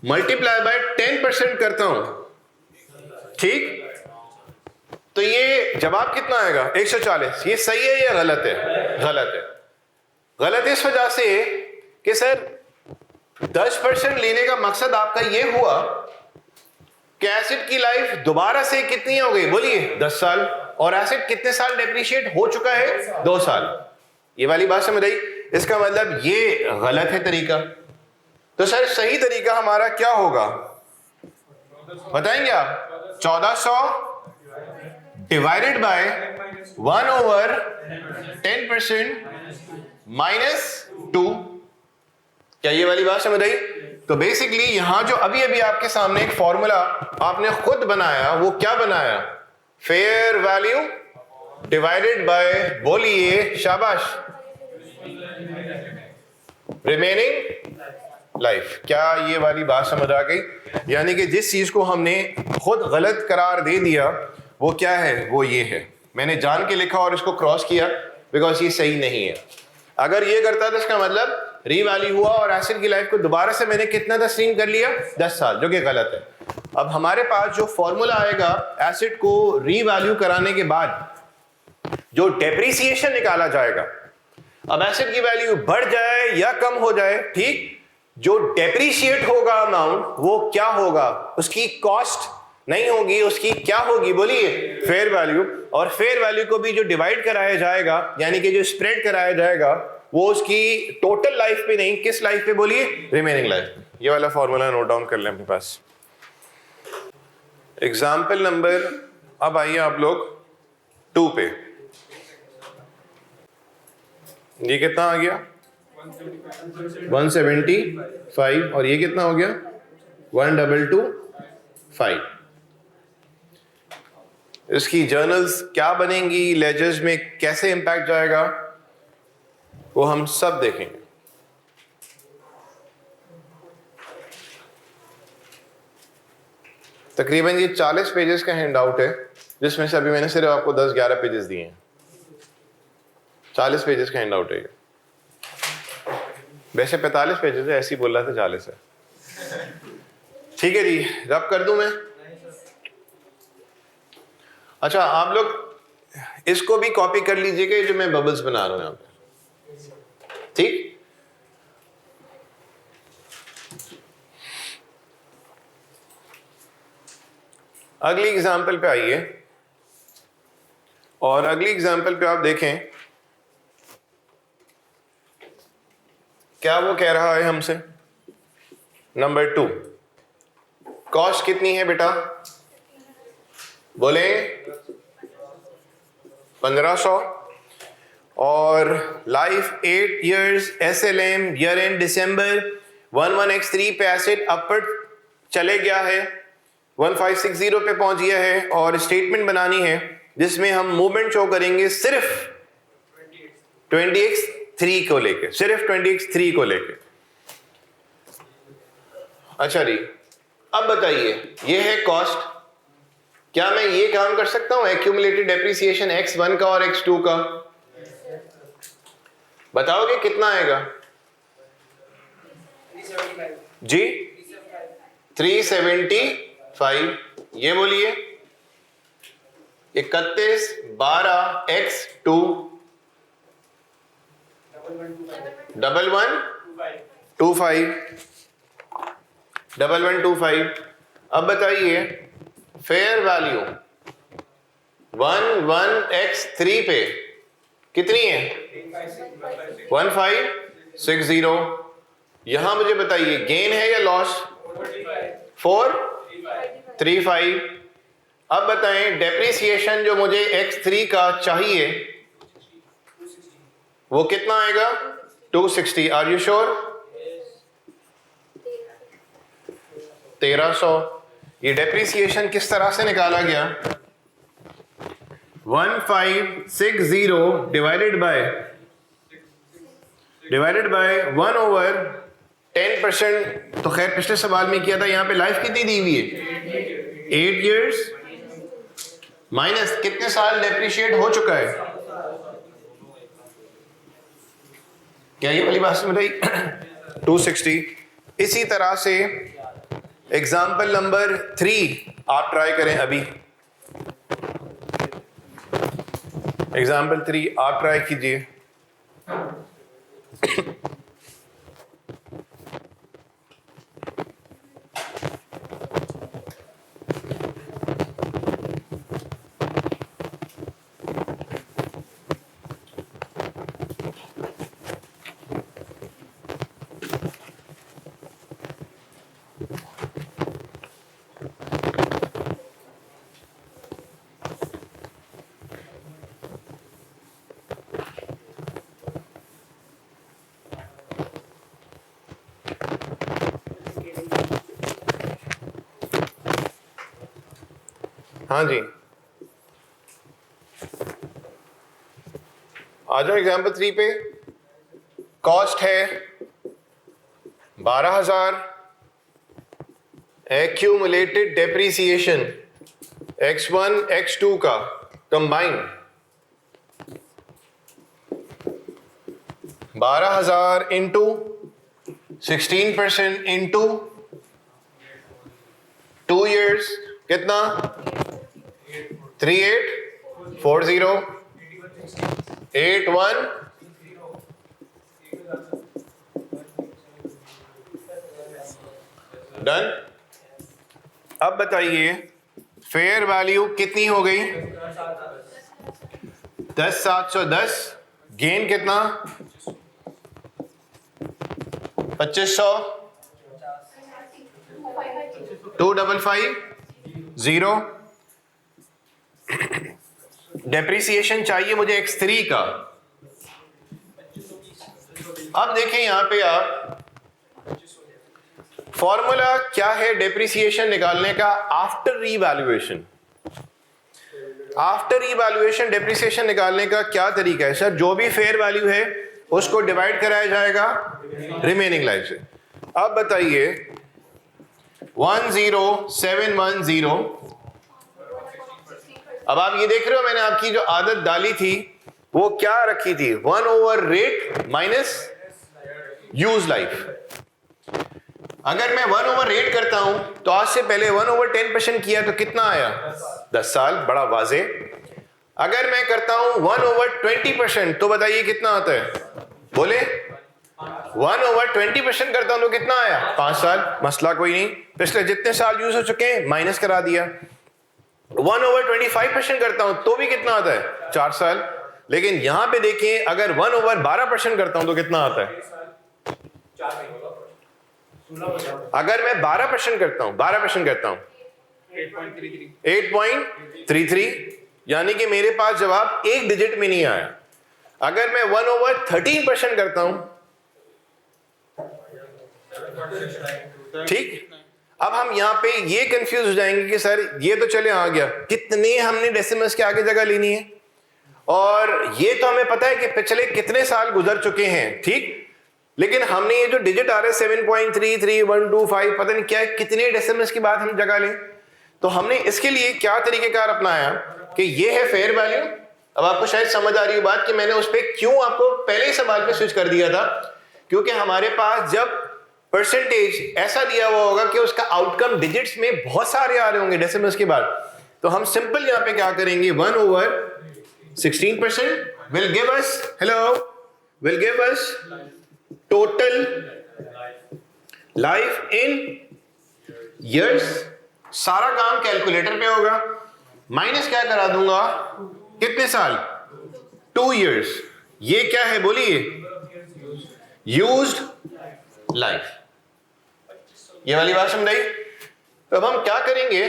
मल्टीप्लाई बाय 10% करता हूं ठीक, तो ये जवाब कितना आएगा 140। ये सही है या गलत है? गलत है। गलत इस वजह से कि सर 10% लेने का मकसद आपका ये हुआ कि एसिड की लाइफ दोबारा से कितनी हो गई बोलिए 10 साल, और एसिड कितने साल डेप्रिशिएट हो चुका है 2 साल। ये वाली बात समझ आई? इसका मतलब ये गलत है तरीका। तो सर सही तरीका हमारा क्या होगा बताएंगे आप? 1400 डिवाइडेड बाय 1/10% माइनस 2। क्या ये वाली बात समझ आई? तो बेसिकली यहां जो अभी अभी आपके सामने एक फॉर्मूला आपने खुद बनाया, वो क्या बनाया? फेयर वैल्यू डिवाइडेड बाय बोलिए शाबाश रिमेनिंग लाइफ। क्या ये वाली बात समझ आ गई? यानी कि जिस चीज को हमने खुद गलत करार दे दिया वो क्या है, वो ये है। मैंने जान के लिखा और इसको क्रॉस किया बिकॉज ये सही नहीं है। अगर ये करता तो इसका मतलब रीवैल्यू हुआ और एसिड की लाइफ को दोबारा से मैंने कितना तस्लीम कर लिया 10 साल, जो कि गलत है। अब हमारे पास जो फॉर्मूला आएगा एसिड को रीवैल्यू कराने के बाद जो डेप्रिसिएशन निकाला जाएगा, अब एसिड की वैल्यू बढ़ जाए या कम हो जाए ठीक, जो डेप्रिशिएट होगा अमाउंट वो क्या होगा, उसकी कॉस्ट नहीं होगी, उसकी क्या होगी बोलिए फेयर वैल्यू। और फेयर वैल्यू को भी जो डिवाइड कराया जाएगा यानी कि जो स्प्रेड कराया जाएगा वो उसकी टोटल लाइफ पे नहीं, किस लाइफ पे बोलिए रिमेनिंग लाइफ। ये वाला फॉर्मूला नोट डाउन कर लें अपने पास। एग्जाम्पल नंबर, अब आइए आप लोग 2 पे। ये कितना आ गया 175, और ये कितना हो गया 1225। इसकी जर्नल्स क्या बनेंगी, लेजर्स में कैसे इंपैक्ट जाएगा, वो हम सब देखेंगे। तकरीबन ये 40 पेजेस का हैंड आउट है, जिसमें से अभी मैंने सिर्फ आपको 10-11 पेजेस दिए हैं। 40 पेजेस का हैंड आउट है ये। वैसे 45 पेजेस है, ऐसे ही बोल रहा था 40 है। ठीक है जी, रब कर दूं मैं? अच्छा आप लोग इसको भी कॉपी कर लीजिएगा जो मैं बबल्स बना रहा हूं यहां पे, ठीक? अगली एग्जाम्पल पे आइए, और अगली एग्जाम्पल पे आप देखें क्या वो कह रहा है हमसे। नंबर 2, कॉस्ट कितनी है बेटा? बोले 1500। और life 8 years, SLM year and December 11x3 पे एसेट अपवर्ड चले गया है, 1560 पे पहुंच गया है, और स्टेटमेंट बनानी है जिसमें हम मूवमेंट शो करेंगे सिर्फ 20x3 को लेके, सिर्फ 20x3 को लेके। अच्छा जी, अब बताइए, ये है कॉस्ट। क्या मैं ये काम कर सकता हूं एक्यूमुलेटेड डेप्रिसिएशन x1 का और x2 का? बताओगे कितना आएगा जी? 375। ये बोलिए 31 12 x2 1125। अब बताइए फेयर वैल्यू 11x3 पे कितनी है? 1560। यहां मुझे बताइए गेन है या लॉस? 435। अब बताएं डेप्रिसिएशन जो मुझे x3 का चाहिए वो कितना आएगा? 260। Are you sure? 1300। ये डेप्रिसिएशन किस तरह से निकाला गया? 1560 डिवाइडेड बाय 1/10%। तो खैर पिछले सवाल में किया था, यहां पे लाइफ कितनी दी हुई है? 8 years माइनस कितने साल डेप्रिशिएट हो चुका है? क्या ये वाली बात समझ आई? 260। इसी तरह से एग्जाम्पल नंबर 3 आप ट्राई करें अभी। एग्जाम्पल 3 आप ट्राई कीजिए। हाँ जी, आ जाओ एग्जाम्पल 3 पे। कॉस्ट है 12,000, एक्यूमुलेटेड डेप्रिसिएशन x1 x2 का कंबाइन 12,000 इंटू 16% इंटू 2 years कितना? 3840 81 डन। अब बताइए फेयर वैल्यू कितनी हो गई? 10,710। गेन कितना? 2500। 2550। डेप्रिसिएशन चाहिए मुझे x3 का। अब देखें यहां पे आप फॉर्मूला क्या है डेप्रिसिएशन निकालने का? After revaluation. After revaluation depreciation निकालने का क्या तरीका है सर? जो भी फेयर वैल्यू है उसको डिवाइड कराया जाएगा रिमेनिंग लाइफ से। अब बताइए 10710। अब आप ये देख रहे हो मैंने आपकी जो आदत डाली थी वो क्या रखी थी? 1/rate minus use life. अगर मैं 1/rate करता हूं तो आज से पहले 1/10% किया तो कितना आया? 10 साल। बड़ा वाजे। अगर मैं करता हूं 1/20% तो बताइए कितना आता है? बोले 1/20% करता हूं तो कितना आया? 5 साल। मसला कोई नहीं, पिछले जितने साल यूज हो चुके हैं माइनस करा दिया। 1/25% करता हूं तो भी कितना आता है? 4 साल। लेकिन यहां पे देखिए अगर 1/12% करता हूं तो कितना आता है? अगर मैं 12% करता हूं 8.33, यानी कि मेरे पास जवाब एक डिजिट में नहीं आया। अगर मैं 1/13% करता हूं, ठीक, अब हम यहां पे ये कंफ्यूज हो जाएंगे कि सर ये तो चले आ गया, कितने हमने डेसिमल्स के आगे जगह लेनी है, और ये तो हमें पता है कि पिछले कितने साल गुजर चुके हैं, ठीक, लेकिन हमने ये जो डिजिट आ रहे हैं 7.33125 पता नहीं क्या है, कितने डेसिमल्स की बात हम जगह लें। तो हमने इसके लिए क्या तरीकेकार अपनाया कि ये है फेयर वैल्यू। अब आपको शायद समझ आ रही हो बात कि मैंने उस पर क्यों आपको पहले ही सवाल पे स्विच कर दिया था, क्योंकि हमारे पास जब परसेंटेज ऐसा दिया हुआ होगा कि उसका आउटकम डिजिट्स में बहुत सारे आ रहे होंगे डेसिमल्स के बाद, तो हम सिंपल यहां पे क्या करेंगे, 1/16% will give us total life in years। सारा काम कैलकुलेटर पे होगा, माइनस क्या करा दूंगा, कितने साल, 2 years। ये क्या है बोलिए, यूज्ड लाइफ। ये वाली बात समझाई। तो अब हम क्या करेंगे,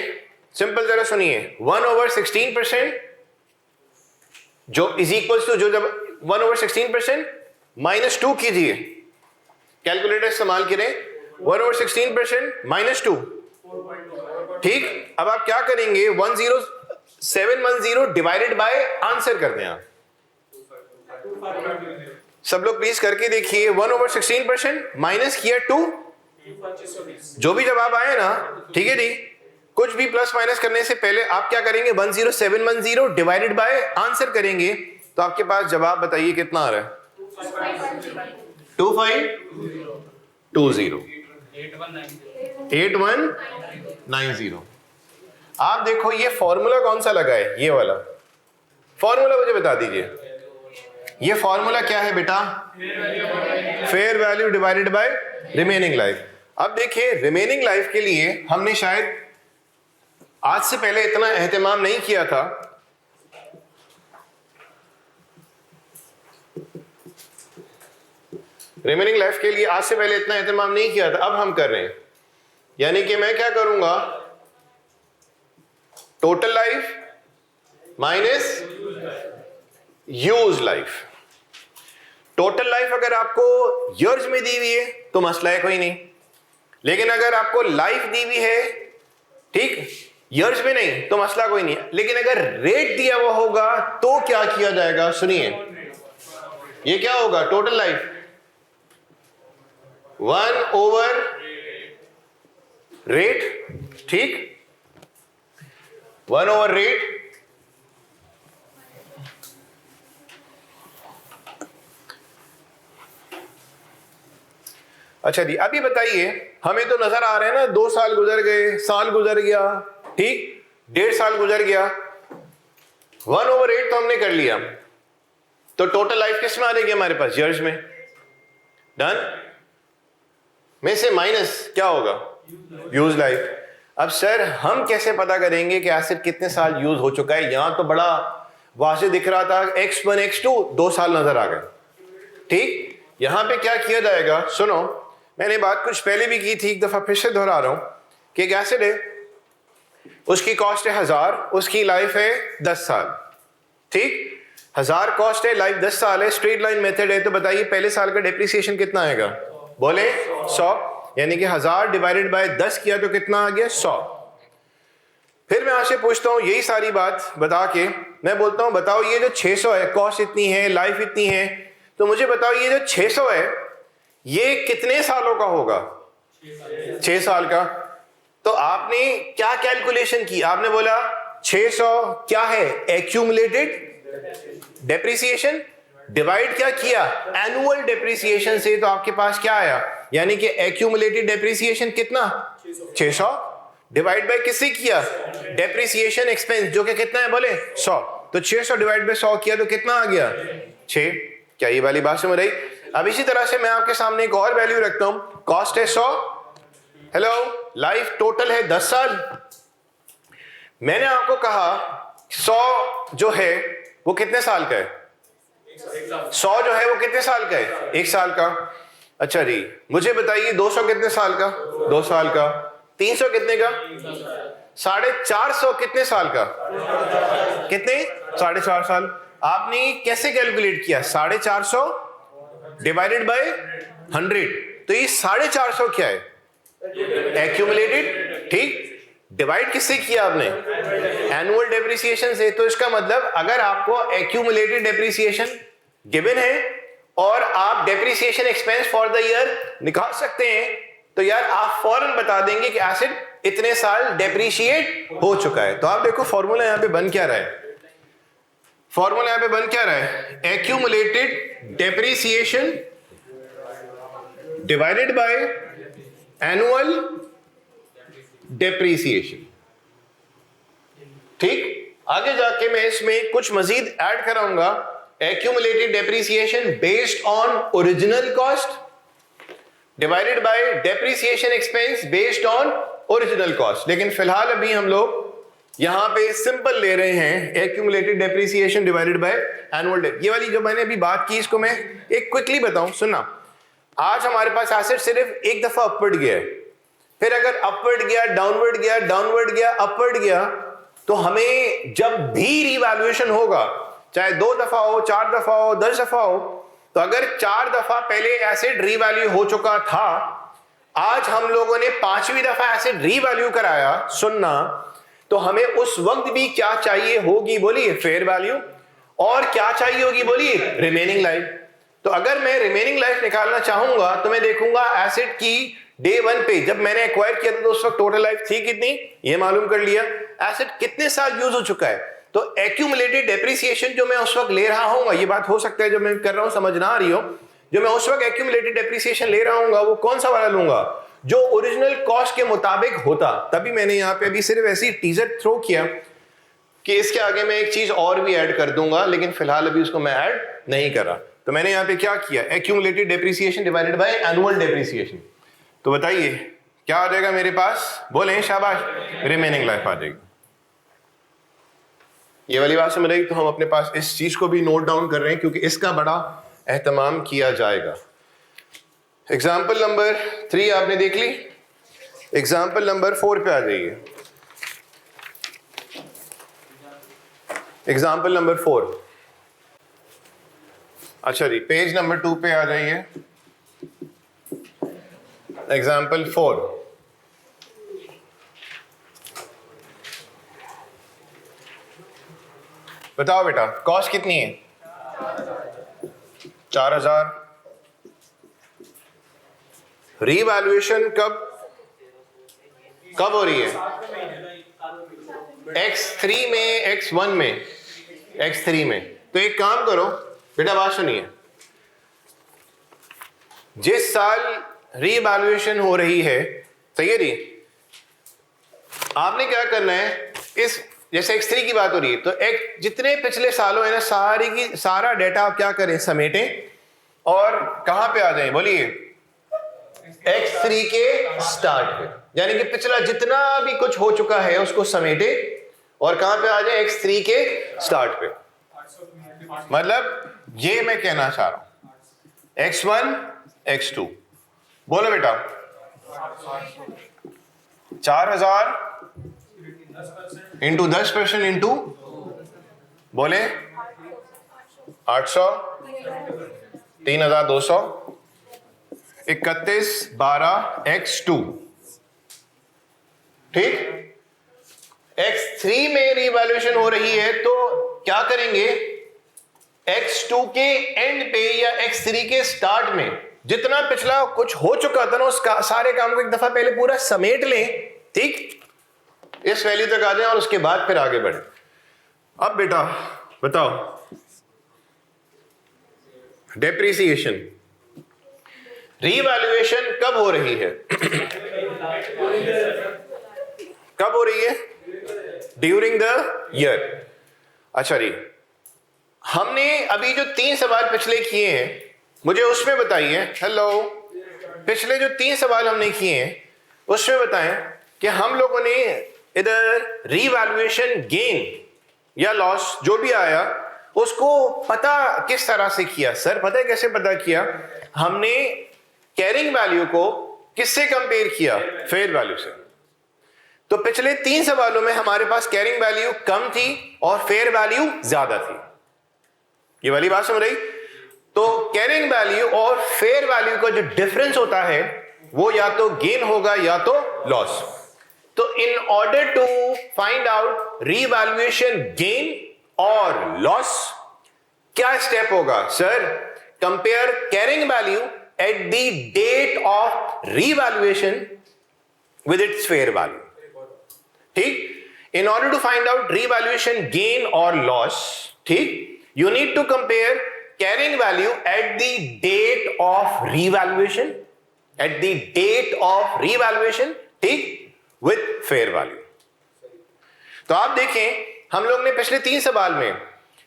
सिंपल जरा सुनिए, 1/16% जो इज इक्वल्स टू, जो जब 1/16% -2 कीजिए, कैलकुलेटर इस्तेमाल करें, 1/16% -2, ठीक। अब आप क्या करेंगे, 10710 डिवाइडेड बाय आंसर करते हैं। सब लोग प्लीज करके देखिए, 1/16% माइनस किया 2, जो भी जवाब आए ना, ठीक है जी, कुछ भी प्लस माइनस करने से पहले आप क्या करेंगे, 10710 डिवाइडेड बाय आंसर करेंगे, तो आपके पास जवाब बताइए कितना आ रहा है, 2520, 8190। आप देखो ये फॉर्मूला कौन सा लगा है, ये वाला फॉर्मूला मुझे बता दीजिए। ये फॉर्मूला क्या है बेटा, fair value divided by remaining life. अब देखिए रिमेनिंग लाइफ के लिए हमने शायद आज से पहले इतना एहतमाम नहीं किया था। रिमेनिंग लाइफ के लिए आज से पहले इतना एहतमाम नहीं किया था, अब हम कर रहे हैं। यानी कि मैं क्या करूंगा, total life minus use life. Total life अगर आपको ईयर्स में दी हुई है तो मसला है कोई नहीं, लेकिन अगर आपको लाइफ दी हुई है, ठीक, ईयर्स में नहीं, तो मसला कोई नहीं। लेकिन अगर रेट दिया हुआ होगा तो क्या किया जाएगा, सुनिए, ये क्या होगा, टोटल लाइफ 1/रेट, ठीक, 1/रेट। अच्छा जी, अभी बताइए, हमें तो नजर आ रहे हैं ना, 2 साल गुजर गए, साल गुजर गया, ठीक, 1.5 साल गुजर गया, 1/8 तो हमने कर लिया, तो टोटल लाइफ किस में आ जाएगी हमारे पास, ईयर्स में। डन, में से माइनस क्या होगा, यूज लाइफ। अब सर हम कैसे पता करेंगे कि एसिड कितने साल यूज हो चुका है, यहां तो बड़ा वाज़ेह दिख रहा था, x1 x2 2 साल नजर आ गए, ठीक। यहां पे क्या किया जाएगा, सुनो, मैंने बात कुछ पहले भी की थी, एक दफा फिर से दोहरा रहा हूं कि एक एसिड है, उसकी कॉस्ट है 1000, उसकी लाइफ है 10 साल, ठीक, 1000 कॉस्ट है, लाइफ 10 साल है, स्ट्रेट लाइन मेथड है, तो बताइए पहले साल का डेप्रिसिएशन कितना आएगा, बोले 100, यानी कि 1000 डिवाइडेड बाय 10 किया तो कितना आ गया, 100। फिर मैं आपसे पूछता हूं यही सारी बात बता के, मैं बोलता हूं बताओ ये जो 600 है, कॉस्ट इतनी है, लाइफ इतनी है, तो मुझे बताओ ये जो 600 है ये कितने सालों का होगा, 6 साल का। तो आपने क्या कैलकुलेशन की, आपने बोला 600 क्या है, एक्यूमुलेटेड डेप्रिसिएशन, डिवाइड क्या किया, एनुअल डेप्रिसिएशन से, तो आपके पास क्या आया, यानी कि एक्यूमुलेटेड डेप्रिसिएशन कितना, 600, डिवाइड बाय किससे किया, डेप्रिसिएशन एक्सपेंस, जो कि कितना है, बोले 100, तो 600 डिवाइड बाय 100 किया तो कितना आ गया, 6। क्या ये वाली बात समझ रही। अब इसी तरह से मैं आपके सामने एक और वैल्यू रखता हूं, कॉस्ट है 100, हेलो, लाइफ टोटल है 10 साल। मैंने आपको कहा 100 जो है वो कितने साल का है, 100 जो है वो कितने साल का है, 1 साल का। अच्छा जी, मुझे बताइए 200 कितने साल का? 2 साल का। 300 कितने का? 450 कितने साल का? कितने? 4.5 साल। आपने कैसे कैलकुलेट किया? 450 डिवाइडेड बाय 100। तो ये 450 क्या है? एक्यूमुलेटेड। ठीक, डिवाइड किससे किया आपने? एनुअल डेप्रिसिएशन से। तो इसका मतलब अगर आपको एक्यूमुलेटेड डेप्रिसिएशन गिवन है और आप depreciation expense for the year निकाल सकते हैं, तो यार आप फौरन बता देंगे कि एसेट इतने साल डेप्रिशिएट हो चुका है। तो आप देखो फॉर्मूला यहां पे बन क्या रहा है? फॉर्मूला यहां पे बन क्या रहा है? Accumulated depreciation divided by annual depreciation. ठीक, आगे जाके मैं इसमें कुछ मजीद ऐड कराऊंगा। Accumulated depreciation based on original cost divided bye depreciation expense based on original cost. लेकिन फिलहाल अभी हम लोग यहां पे सिंपल ले रहे हैं, accumulated depreciation divided by annual date. ये वाली जो मैंने अभी बात की इसको मैं एक क्विकली बताऊं, सुनना। आज हमारे पास एसेट सिर्फ एक दफा अपवर्ड गया है, फिर अगर अपवर्ड गया, डाउनवर्ड गया, डाउनवर्ड गया, अपवर्ड गया, तो हमें जब भी रिवैल्यूएशन होगा, चाहे 2 दफा हो, 4 दफा हो, 10 दफा हो, तो अगर 4 दफा पहले एसेट रीवैल्यू हो चुका था, आज हम लोगों ने 5वीं दफा एसेट रीवैल्यू कराया, सुनना, तो हमें उस वक्त भी क्या चाहिए होगी? बोलिए फेयर वैल्यू। और क्या चाहिए होगी? बोलिए रिमेनिंग लाइफ। तो अगर मैं रिमेनिंग लाइफ निकालना चाहूंगा तो मैं देखूंगा एसेट की डे 1 पे जब मैंने एक्वायर किया था तो उस वक्त टोटल लाइफ थी कितनी, ये मालूम कर लिया। एसेट कितने साल यूज हो चुका है, तो एक्यूमुलेटेड डेप्रिसिएशन जो मैं उस वक्त ले रहा हूं, ये बात हो सकता है जो मैं कर रहा हूं समझ ना आ रही हो, जो मैं उस वक्त एक्यूमुलेटेड डेप्रिसिएशन ले रहा हूं वो कौन सा वाला लूंगा? जो ओरिजिनल कॉस्ट के मुताबिक होता। तभी मैंने यहां पे अभी सिर्फ ऐसी टीजर थ्रो किया कि इसके आगे मैं एक चीज और भी ऐड कर दूंगा, लेकिन फिलहाल अभी उसको मैं ऐड नहीं कर रहा। तो मैंने यहां पे क्या किया? Accumulated depreciation divided by annual depreciation. तो बताइए क्या आ जाएगा मेरे पास? बोले शाबाश, रिमेनिंग लाइफ आ जाएगी। ये वाली बात समझ रही? तो हम अपने पास इस चीज को भी नोट डाउन कर रहे हैं क्योंकि इसका बड़ा एहतमाम किया जाएगा। एग्जाम्पल नंबर 3 आपने देख ली, एग्जाम्पल नंबर 4 पे आ जाइए। एग्जाम्पल नंबर 4, अच्छा जी, पेज नंबर 2 पे आ जाइए। एग्जाम्पल 4, बताओ बेटा कॉस्ट कितनी है? 4000। रीवैल्यूएशन कब हो रही है? X3 में, X1 में, X3 में। तो एक काम करो बेटा, बात सुनिए, जिस साल रीवैल्यूएशन हो रही है, सही है जी, आपने क्या करना है, इस जैसे X3 की बात हो रही है तो जितने पिछले सालों है ना, सारा डेटा आप क्या करें? समेटें और कहां पे आ जाएं? बोलिए X3 के स्टार्ट पे, यानी कि पिछला जितना भी कुछ हो चुका है उसको समेटे और कहां पे आ जाए? X3 के स्टार्ट पे। मतलब ये मैं कहना चाह रहा हूं, X1 X2, बोलो बेटा 4000 इंटू 10% इंटू, बोले 800, 3200, 31 12 X2। ठीक, X3 में रीवैल्यूएशन हो रही है तो क्या करेंगे? X2 के एंड पे या X3 के स्टार्ट में जितना पिछला कुछ हो चुका था ना, उसका सारे काम को एक दफा पहले पूरा समेट लें। ठीक, इस वैल्यू तक आ जाए और उसके बाद फिर आगे बढ़े। अब बेटा बताओ, डेप्रिसिएशन रीवैल्यूएशन कब हो रही है? कब हो रही है? During the year. अच्छा जी, हमने अभी जो 3 सवाल पिछले किए हैं, मुझे उसमें बताइए, हेलो, पिछले जो 3 सवाल हमने किए हैं उसमें बताएं कि हम लोगों ने इधर रीवैल्यूएशन गेन या लॉस जो भी आया उसको पता किस तरह से किया? सर पता है कैसे पता किया? हमने कैरिंग वैल्यू को किससे कंपेयर किया? फेयर वैल्यू से। तो पिछले 3 सवालों में हमारे पास कैरिंग वैल्यू कम थी और फेयर वैल्यू ज्यादा थी। ये वाली बात समझ रही? तो कैरिंग वैल्यू और फेयर वैल्यू का जो डिफरेंस होता है वो या तो गेन होगा या तो लॉस। तो in order to find out revaluation gain और लॉस, क्या स्टेप होगा? Sir, compare carrying value at the date of revaluation with its fair value. ठीक? In order to find out revaluation gain और loss, ठीक, you need to compare carrying value at the date of revaluation, at the date of revaluation, ठीक, with fair value. तो आप देखें, हम लोग ने पिछले 3 सवाल में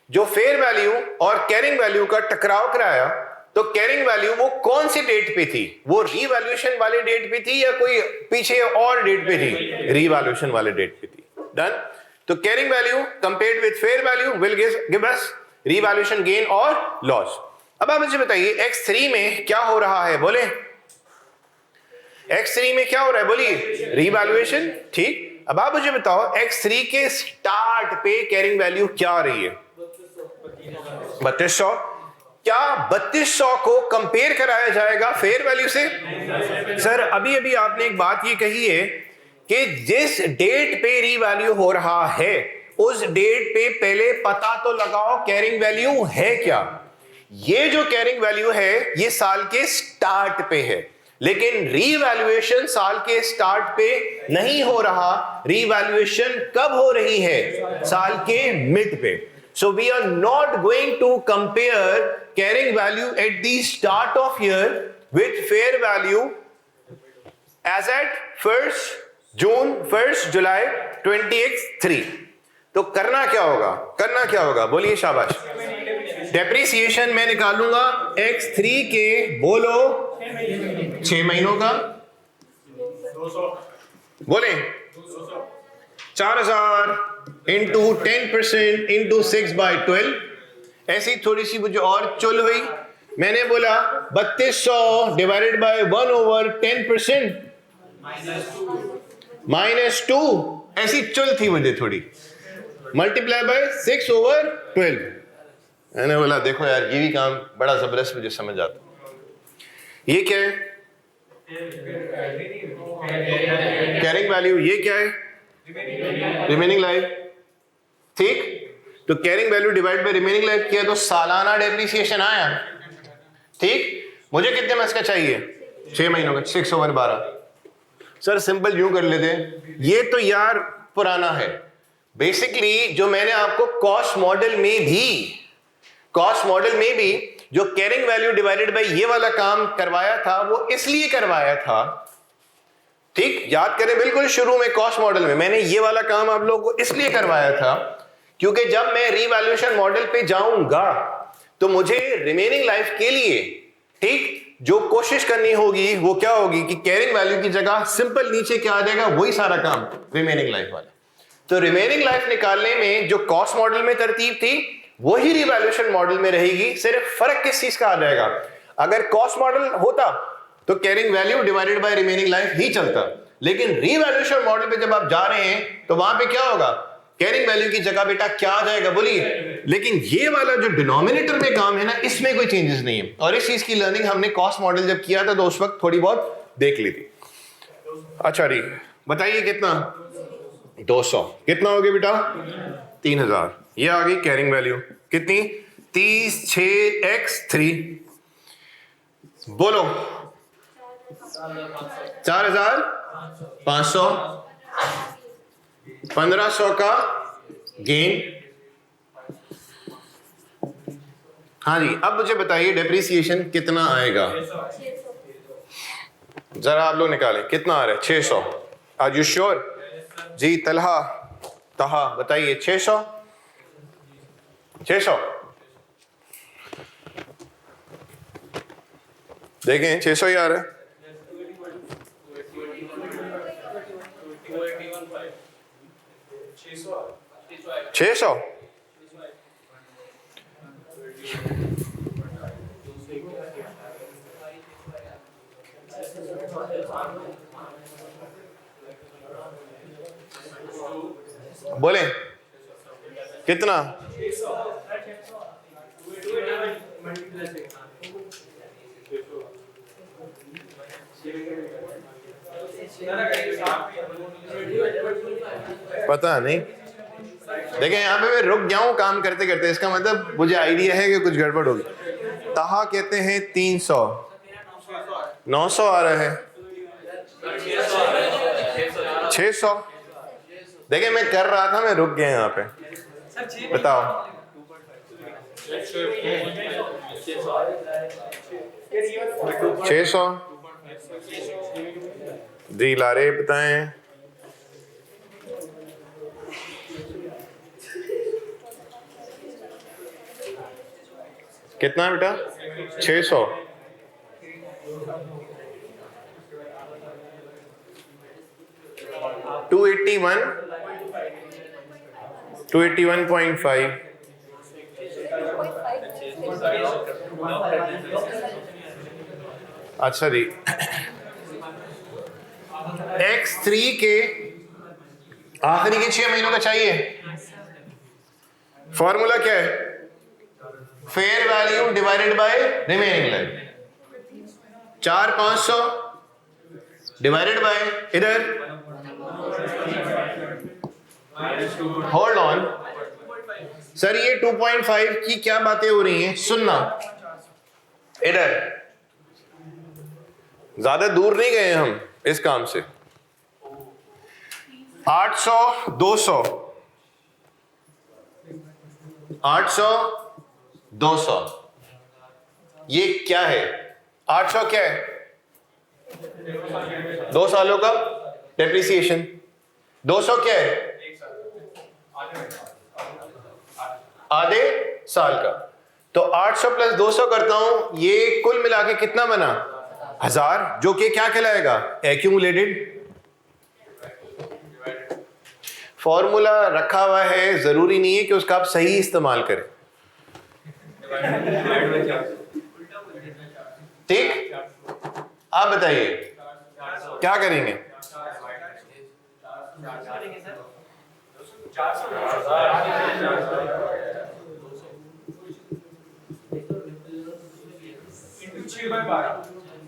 जो फेयर वैल्यू और कैरिंग वैल्यू का टकराव कराया, तो कैरिंग वैल्यू वो कौन सी डेट पे थी? वो रीवैल्यूएशन वाले डेट पे थी या कोई पीछे और डेट पे थी? रीवैल्यूएशन वाले डेट पे थी। डन। तो carrying value compared with fair value will give us revaluation gain और लॉस। अब आप मुझे बताइए X3 में क्या हो रहा है? बोले X3 में क्या हो रहा है? बोलिए रीवैल्यूएशन। ठीक। अब आप मुझे बताओ X3 के स्टार्ट पे कैरिंग वैल्यू क्या आ रही है? 3200। क्या 3200 को कंपेयर कराया जाएगा फेयर वैल्यू से? सर, अभी अभी आपने एक बात ये कही है कि जिस डेट पे रीवैल्यू हो रहा है उस डेट पे पहले पता तो लगाओ कैरिंग वैल्यू है क्या। ये जो कैरिंग वैल्यू है ये साल के स्टार्ट पे है, लेकिन रीवैल्यूएशन साल के स्टार्ट पे नहीं हो रहा। रीवैल्यूएशन कब हो रही है? साल के मिड पे। So we are not going to compare carrying value at the start of year with fair value as at 1st June, 1st July 2023। तो करना क्या होगा? करना क्या होगा? बोलिए शाबाश। डेप्रिसिएशन मैं निकालूंगा X3 के, बोलो 6 महीनों का, बोले 4000 इंटू 10% इंटू 6/12। ऐसी थोड़ी सी मुझे और चुल हुई, मैंने बोला 3200 डिवाइडेड बाय 1/10% -2। ऐसी चुल थी मुझे थोड़ी, मल्टीप्लाई बाय 6/12। मैंने बोला देखो यार, ये भी काम बड़ा जबरदस्त मुझे समझ आता। ये क्या है? Carrying value. ये क्या है? Remaining life. ठीक। तो carrying value divide by remaining life किया तो सालाना डेप्रिसिएशन आया। ठीक। मुझे कितने मास का चाहिए? 6 महीनों का, 6/12। सर सिंपल यूं कर लेते हैं, ये तो यार पुराना है। बेसिकली जो मैंने आपको कॉस्ट मॉडल में भी जो कैरिंग वैल्यू डिवाइडेड बाय ये वाला काम करवाया था वो इसलिए करवाया था, ठीक, याद करें बिल्कुल शुरू में कॉस्ट मॉडल में मैंने ये वाला काम आप लोगों को इसलिए करवाया था क्योंकि जब मैं रीवैल्यूएशन मॉडल पे जाऊंगा तो मुझे रिमेनिंग लाइफ के लिए, ठीक, जो कोशिश करनी होगी वो क्या होगी कि कैरिंग वैल्यू की जगह सिंपल नीचे क्या आ जाएगा? वही सारा काम रिमेनिंग लाइफ वाला। तो रिमेनिंग लाइफ निकालने में जो कॉस्ट मॉडल में तरतीब थी वही रिवैल्यूएशन मॉडल में रहेगी। सिर्फ फर्क किस चीज का आ जाएगा? अगर कॉस्ट मॉडल होता तो carrying value divided by remaining life ही चलता, लेकिन रीवैल्यूएशन मॉडल पे जब आप जा रहे हैं तो वहां पे क्या होगा? कैरिंग वैल्यू की जगह बेटा क्या आ जाएगा? बोलिए। लेकिन ये वाला जो डिनोमिनेटर में काम है ना, इसमें कोई चेंजेस नहीं है। और इस चीज की लर्निंग हमने कॉस्ट मॉडल जब किया था तो उस वक्त थोड़ी बहुत देख ली थी। अच्छा री, बताइए कितना? 200। कितना हो गया बेटा? 3000। ये आ गई कैरिंग वैल्यू कितनी? 30 6x3। बोलो 4500। 1500 का गेन। हाँ जी, अब मुझे बताइए डेप्रिसिएशन कितना आएगा? जरा आप लोग निकालें कितना आ रहा है? 600। Are you sure? जी तलहा तहा बताइए 600। 600 देखें, 600 ही आ रहा है। 600। बोले कितना? पता नहीं, देखें यहाँ पे मैं रुक गया हूँ काम करते करते, इसका मतलब मुझे आइडिया है कि कुछ गड़बड़ होगी। तहा कहते हैं 300, 900 आ रहा है, 600। देखें मैं कर रहा था, मैं रुक गया यहाँ पे, बताओ। 600 जी लारे बताएं। कितना बेटा? 600। 281, 281.5। अच्छा जी, X3 के आखिरी के 6 महीनों का चाहिए। फॉर्मूला क्या है? Fair value divided by remaining life. 4,500 divided by, इधर होल्ड ऑन सर, ये 2.5 की क्या बातें हो रही हैं? सुनना, इधर ज्यादा दूर नहीं गए हम इस काम से। 800, 200, 800, 200, ये क्या है? 800 क्या है? 2 सालों का डेप्रिसिएशन। 200 क्या है? आधे साल का। तो 800 प्लस 200 करता हूं, ये कुल मिला के कितना बना? 1000, जो कि क्या कहलाएगा? एक्यूमुलेटेड। फॉर्मूला रखा हुआ है, जरूरी नहीं है कि उसका आप सही इस्तेमाल करें, ठीक? आप बताइए क्या करेंगे?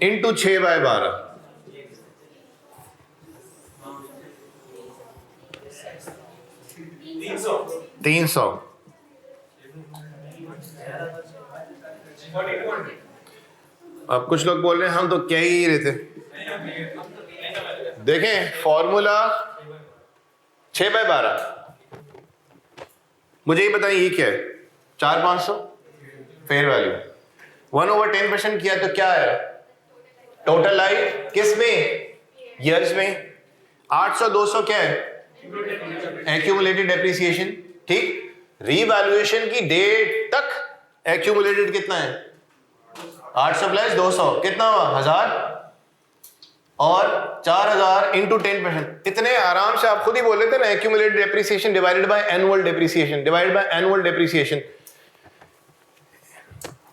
इंटू 6/12, 300। अब कुछ लोग बोल रहे हैं हम तो कह ही रहे थे। देखें फॉर्मूला 6/12, मुझे ये बताइए ये क्या है? 4,500 फेयर वैल्यू 1/10% किया तो क्या है? टोटल लाइफ किस में? ईयर्स में। 800, 200 क्या है? एक्यूमुलेटेड डेप्रिसिएशन, ठीक? रीवैल्यूएशन की डेट तक एक्यूमुलेटेड कितना है? 800 प्लस 200 कितना हुआ? 1000, और 4000 इंटू 10%। इतने आराम से आप खुद ही बोल रहे थे ना, accumulated depreciation divided by annual depreciation, divided by annual depreciation.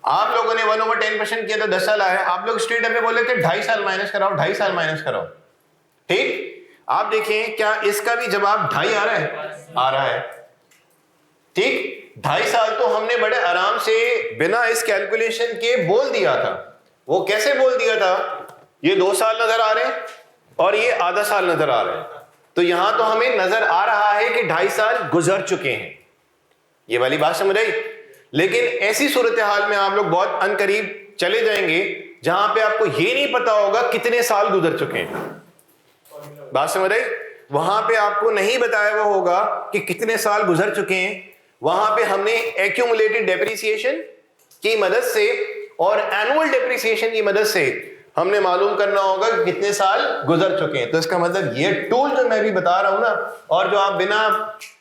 आप लोगों ने 1/10% किया तो 10 साल आया। आप लोग स्ट्रेट अवे बोले थे 2.5 साल माइनस कराओ, 2.5 साल माइनस कराओ, ठीक? आप देखें क्या इसका भी जवाब 2.5 आ रहा है? आ रहा है, ठीक? 2.5 साल तो हमने बड़े आराम से बिना इस कैलकुलेशन के बोल दिया था। वो कैसे बोल दिया था? ये 2 साल नजर आ रहे हैं और ये आधा साल नजर आ रहा है, तो यहां तो हमें नजर आ रहा है कि 2.5 साल गुजर चुके हैं। ये वाली बात समझ आई? लेकिन ऐसी सूरत हाल में आप लोग बहुत अनकरीब चले जाएंगे जहां पे आपको ये नहीं पता होगा कितने साल गुजर चुके हैं। बात समझ आई? वहां पे आपको नहीं बताया हुआ होगा कि कितने साल गुजर चुके हैं। वहां पे हमने एक्यूमुलेटेड डेप्रिसिएशन की मदद से और एनुअल डेप्रिसिएशन की मदद से हमने मालूम करना होगा कि कितने साल गुजर चुके हैं। तो इसका मतलब ये टूल जो मैं भी बता रहा हूं ना, और जो आप बिना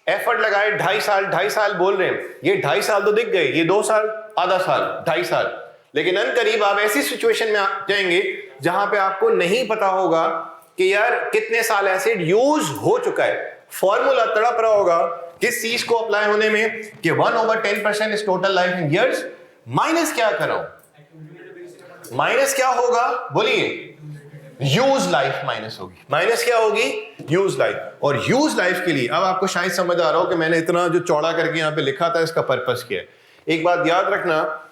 एफर्ट लगाए 2.5 साल बोल रहे हैं, ये 2.5 साल तो दिख गए, ये 2 साल, आधा साल, 2.5 साल। लेकिन अनकरीब आप ऐसी सिचुएशन में आ जाएंगे जहां पे आपको नहीं पता होगा कि यार कितने साल एसिड यूज हो चुका है। फॉर्मूला तड़प रहा होगा किस चीज को अप्लाई होने में कि 1/10% is total life in years, minus क्या करो? माइनस क्या होगा बोलिए? यूज लाइफ माइनस होगी। माइनस क्या होगी? Use life. और यूज लाइफ के लिए अब आपको शायद समझ आ रहा हो कि मैंने इतना जो चौड़ा करके यहां पे लिखा था इसका पर्पस क्या है। एक बात याद रखना,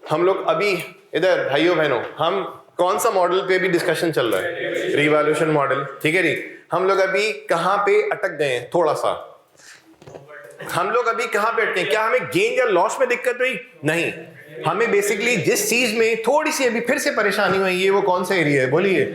हम लोग अभी इधर भाइयों बहनों, हम कौन सा मॉडल पे भी डिस्कशन चल रहा है? रिवॉल्यूशन मॉडल, ठीक है जी। हम लोग अभी कहां पे अटक गए हैं? थोड़ा सा हम लोग अभी कहां पे अटके हैं? क्या हमें गेन या लॉस में दिक्कत हुई? नहीं, हमें बेसिकली जिस चीज में थोड़ी सी अभी फिर से परेशानी हुई है, वो कौन सा एरिया है? बोलिए,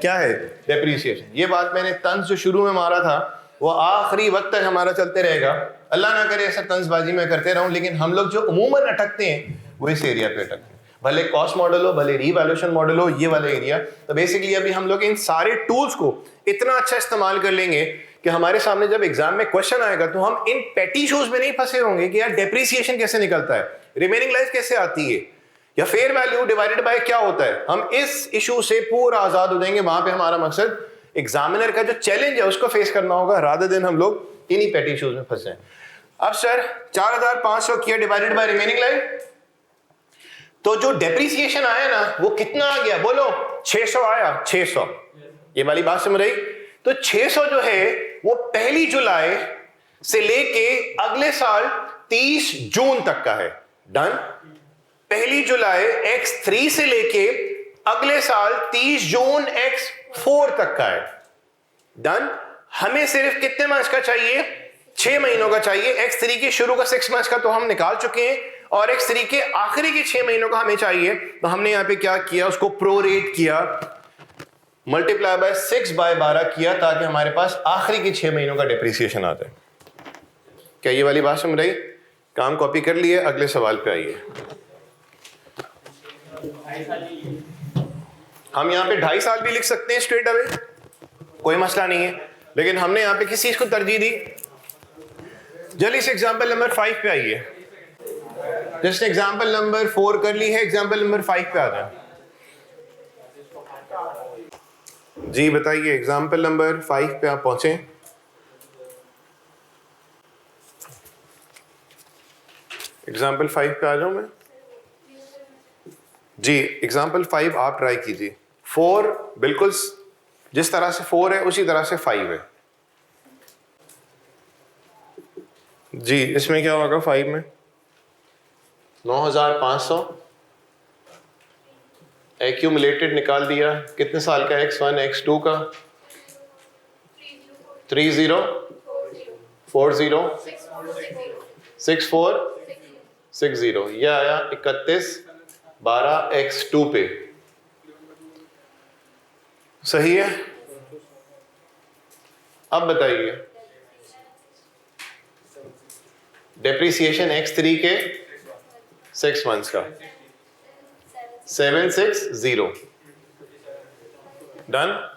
क्या है? डेप्रिसिएशन। ये बात मैंने तंज जो शुरू में मारा था वो आखिरी वक्त तक हमारा चलते रहेगा। अल्लाह ना करे ऐसा तंजबाजी में करते रहूं, लेकिन हम लोग जो उमूमन अटकते हैं वो इस एरिया पे अटकते हैं, भले कॉस्ट मॉडल हो, भले रिवैल्यूएशन मॉडल हो, ये वाला एरिया। तो बेसिकली अभी हम लोग इन सारे टूल्स को इतना अच्छा इस्तेमाल कर लेंगे कि हमारे सामने जब एग्जाम में क्वेश्चन आएगा तो हम इन पेटी शूज में नहीं फंसे होंगे कि यार डेप्रिसिएशन कैसे निकलता है, रिमेनिंग लाइफ कैसे आती है, या फेयर वैल्यू डिवाइडेड बाय क्या होता है। हम इस इशू से पूरा आजाद हो जाएंगे। वहां पे हमारा मकसद एग्जामिनर का जो चैलेंज है उसको फेस करना होगा, रादर देन हम लोग इन्हीं पेटी शूज में फंसे। अब सर 4500 किया डिवाइडेड बाय रिमेनिंग लाइफ, तो जो डेप्रिसिएशन आया ना वो कितना आ गया? बोलो, 600 आया। 600, ये वाली बात समझ रही? तो 600 जो है वो 1 जुलाई से लेके अगले साल 30 जून तक का है। डन। 1 जुलाई X3 से लेके अगले साल 30 जून X4 तक का है। डन। हमें सिर्फ कितने मंथ्स का चाहिए? 6 महीनों का चाहिए। X3 के शुरू का 6 मंथ्स का तो हम निकाल चुके हैं, और X3 के आखिरी के 6 महीनों का हमें चाहिए। तो हमने यहां पे क्या किया? उसको प्रोरेट किया, मल्टीप्लाई बाय 6/12 किया, ताकि हमारे पास आखिरी के 6 महीनों का डिप्रिसिएशन आ जाए। क्या ये वाली बात समझ रही? काम कॉपी कर लिए, अगले सवाल पे आइए। हम यहाँ पे 2.5 साल भी लिख सकते हैं स्ट्रेट अवे, कोई मसला नहीं है, लेकिन हमने यहाँ पे किस चीज को तरजीह दी? जल्दी से एग्जाम्पल नंबर 5 पे आइए। जस्ट एग्जाम्पल नंबर 4 कर ली है, एग्जाम्पल नंबर 5 पे आ जाए। जी बताइए, एग्जाम्पल नंबर 5 पे आप पहुंचे। एग्जाम्पल 5 पे आ जाऊं मैं? जी, एग्जाम्पल 5 आप ट्राई कीजिए। 4 बिल्कुल जिस तरह से 4 है उसी तरह से 5 है। जी, इसमें क्या होगा? 5 में 9500 एक्यूमुलेटेड निकाल दिया। कितने साल का? X1 X2 का 30 40 64 60, यह आया 31/12 X2 पे। सही है? अब बताइए, डेप्रिसिएशन X3 के 6 मंथ्स का 760। डन।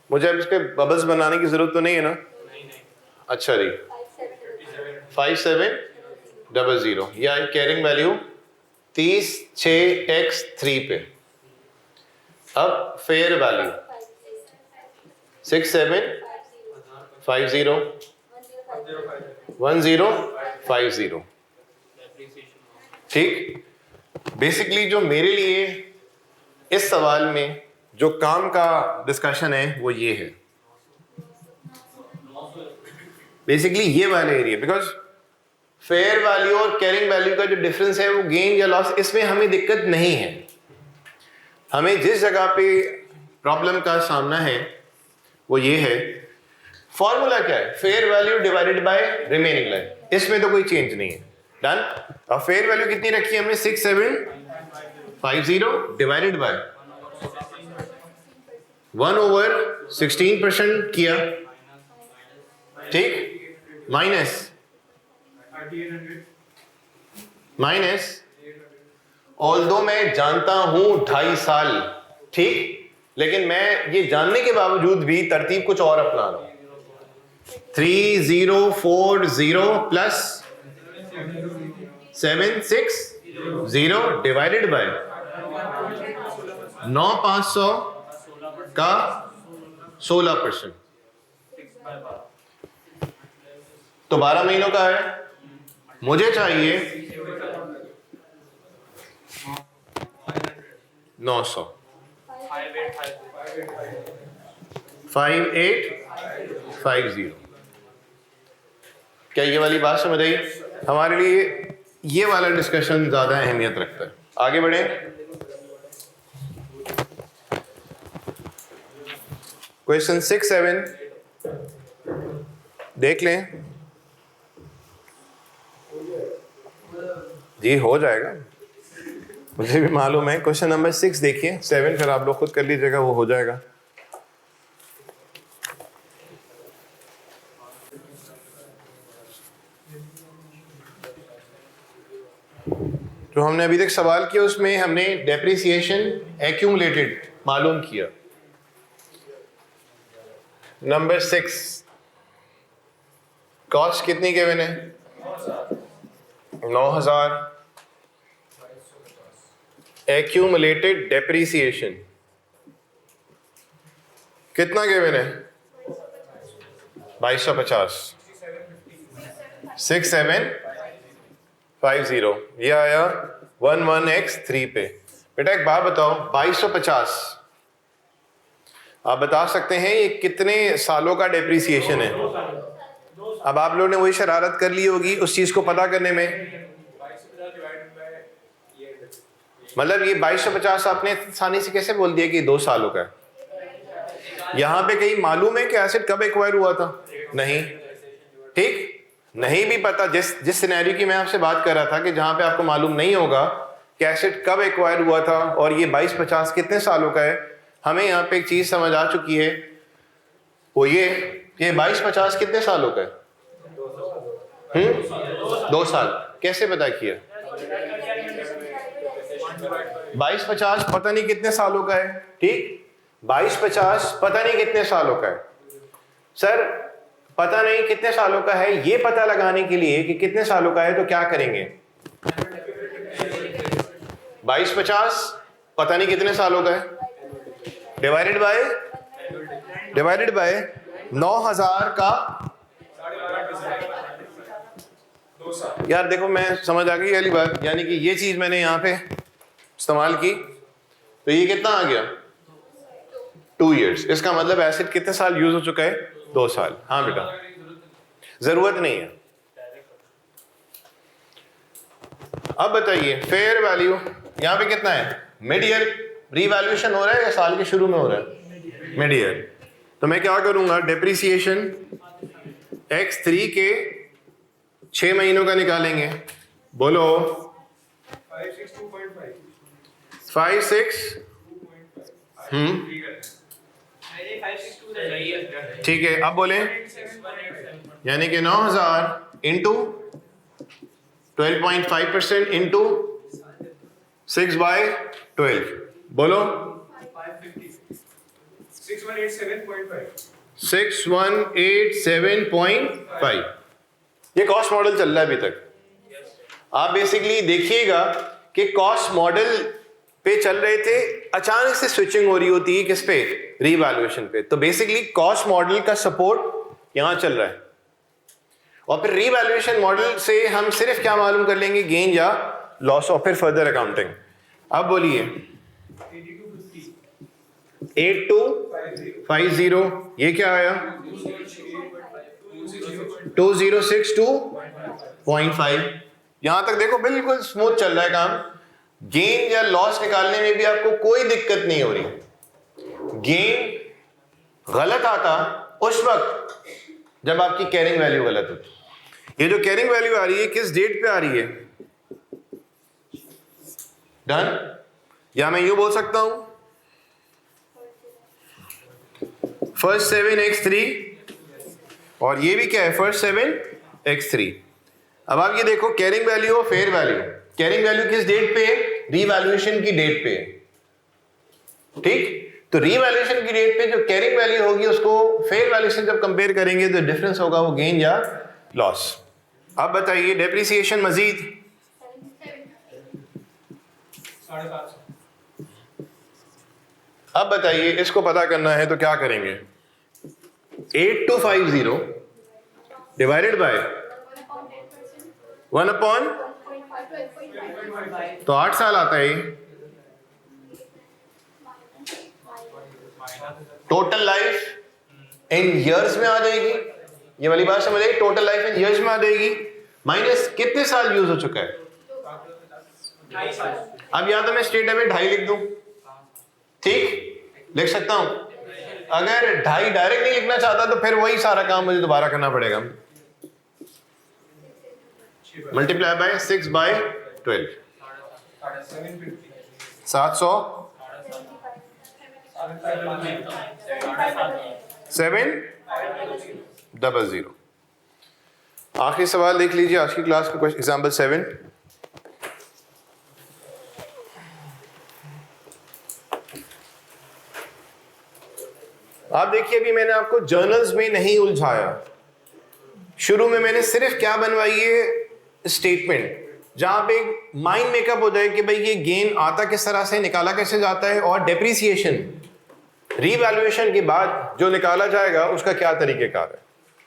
मुझे अब इसके बबल्स बनाने की जरूरत तो नहीं है ना? अच्छा जी, 5700, या कैरिंग वैल्यू 30 6 X3 पे। अब फेयर वैल्यू 6750 1050। ठीक। बेसिकली जो मेरे लिए इस सवाल में जो काम का डिस्कशन है वो ये है, बेसिकली ये वाले एरिया, बिकॉज फेयर वैल्यू और कैरिंग वैल्यू का जो डिफरेंस है वो गेन या लॉस, इसमें हमें दिक्कत नहीं है। हमें जिस जगह पे प्रॉब्लम का सामना है वो ये है, फॉर्मूला क्या है? Fair value divided by remaining life. इसमें तो कोई चेंज नहीं है। डन। और फेयर वैल्यू कितनी रखी है हमने? 6750 डिवाइडेड बाय 1/16% किया। ठीक। माइनस ऑल्दो मैं जानता हूं 2.5 साल, ठीक, लेकिन मैं ये जानने के बावजूद भी तरतीब कुछ और अपना रहा हूं। 3040 प्लस 760 डिवाइडेड बाय 9500 का 16%, तो 12 महीनों का है। मुझे चाहिए 900। 5850। क्या ये वाली बात समझ आई? हमारे लिए ये वाला डिस्कशन ज़्यादा अहमियत रखता है। आगे बढ़े। क्वेश्चन 6-7 देख लें। जी हो जाएगा, मुझे भी मालूम है। क्वेश्चन नंबर 6 देखिए, 7 फिर आप लोग खुद कर लीजिएगा, वो हो जाएगा। जो हमने अभी तक सवाल किया उसमें हमने डेप्रिसिएशन एक्यूमुलेटेड मालूम किया। नंबर 6 कॉस्ट कितनी गिवन है? 9000। एक्यूमुलेटेड डेप्रिसिएशन कितना गिवन है? 2250। 6750 ये आया 11x3 पे। बेटा एक बात बताओ, 2250 आप बता सकते हैं ये कितने सालों का डेप्रिसिएशन है? अब आप लोगों ने वही शरारत कर ली होगी उस चीज को पता करने में। मतलब ये 2250 आपने आसानी से कैसे बोल दिया कि 2 सालों का है? यहां पे कहीं मालूम है कि एसिड कब एक्वायर हुआ था? नहीं। ठीक, नहीं भी पता। जिस सिनेरियो की मैं आपसे बात कर रहा था कि जहां पे आपको मालूम नहीं होगा कि एसिड कब एक्वायर हुआ था और ये 2250 कितने सालों का है, हमें यहाँ पे एक चीज समझ आ चुकी है, वो ये 2250 कितने सालों का है? 2 साल। कैसे पता किया? 2250 पता नहीं कितने सालों का है। ठीक, 2250 पता नहीं कितने सालों का है। सर पता नहीं कितने सालों का है, ये पता लगाने के लिए कि कितने सालों का है तो क्या करेंगे? 2250 पता नहीं कितने सालों का है, डिवाइडेड बाय 9000 का। यार देखो मैं समझ आ गई वाली बात, यानी कि ये चीज मैंने यहाँ पे इस्तेमाल की तो ये कितना आ गया? 2 years। इसका मतलब एसिड कितने साल यूज हो चुका है? 2 साल। हाँ बेटा, जरूरत नहीं है। अब बताइए फेयर वैल्यू यहाँ पे कितना है? मिड ईयर रीवैल्यूएशन हो रहा है या साल के शुरू में हो रहा है? Mid year. तो मैं क्या करूंगा, डेप्रिसिएशन x3 के 6 महीनों का निकालेंगे। बोलो 56। ठीक है, अब बोले यानी कि 9000 इंटू 12.5% इंटू 6/12। बोलो 6187.5। ये कॉस्ट मॉडल चल रहा है अभी तक। आप बेसिकली देखिएगा कि कॉस्ट मॉडल पे चल रहे थे, अचानक से स्विचिंग हो रही होती है किस पे? रीवैल्यूएशन पे। तो बेसिकली कॉस्ट मॉडल का सपोर्ट यहां चल रहा है और फिर रीवैल्यूएशन मॉडल से हम सिर्फ क्या मालूम कर लेंगे? गेन या लॉस और फिर फर्दर अकाउंटिंग। अब बोलिए 8250 ये क्या आया? 2062.5। यहां तक देखो बिल्कुल स्मूथ चल रहा है काम। गेन या लॉस निकालने में भी आपको कोई दिक्कत नहीं हो रही। गेन गलत आता उस वक्त जब आपकी कैरिंग वैल्यू गलत होती। ये जो कैरिंग वैल्यू आ रही है किस डेट पे आ रही है? डन? या मैं यूं बोल सकता हूं 1st 7x3 और ये भी क्या है? 1st 7x3। अब आप ये देखो कैरिंग वैल्यू और फेयर वैल्यू। कैरिंग वैल्यू किस डेट पे? रीवैल्यूएशन की डेट पे। ठीक, तो रीवैल्यूएशन की डेट पे जो कैरिंग वैल्यू होगी उसको फेयर वैल्यू से जब कंपेयर करेंगे तो डिफरेंस होगा वो गेन या लॉस। अब बताइए डेप्रिसिएशन मजीद 750। अब बताइए इसको पता करना है तो क्या करेंगे? 8250 डिवाइडेड बाय 1/, तो 8 साल आता है। टोटल लाइफ इन ईयर्स में आ जाएगी, ये वाली बात समझ आई, टोटल लाइफ इन ईयर्स में आ जाएगी, माइनस कितने साल यूज हो चुका है। 2.5 साल। अब या तो मैं स्ट्रेट अवे 2.5 लिख दूं, ठीक, लिख सकता हूं। अगर 2.5 डायरेक्ट नहीं लिखना चाहता तो फिर वही सारा काम मुझे दोबारा करना पड़ेगा, मल्टीप्लाई बाय 6/12, 700 700। आखिरी सवाल देख लीजिए आज की क्लास का, एग्जाम्पल 7। आप देखिए अभी मैंने आपको जर्नल्स में नहीं उलझाया, शुरू में मैंने सिर्फ क्या बनवाई है, स्टेटमेंट, जहां पे माइंड मेकअप हो जाए कि भाई ये गेन आता किस तरह से, निकाला कैसे जाता है, और डेप्रिसिएशन रीवैल्यूएशन के बाद जो निकाला जाएगा उसका क्या तरीकेकार है।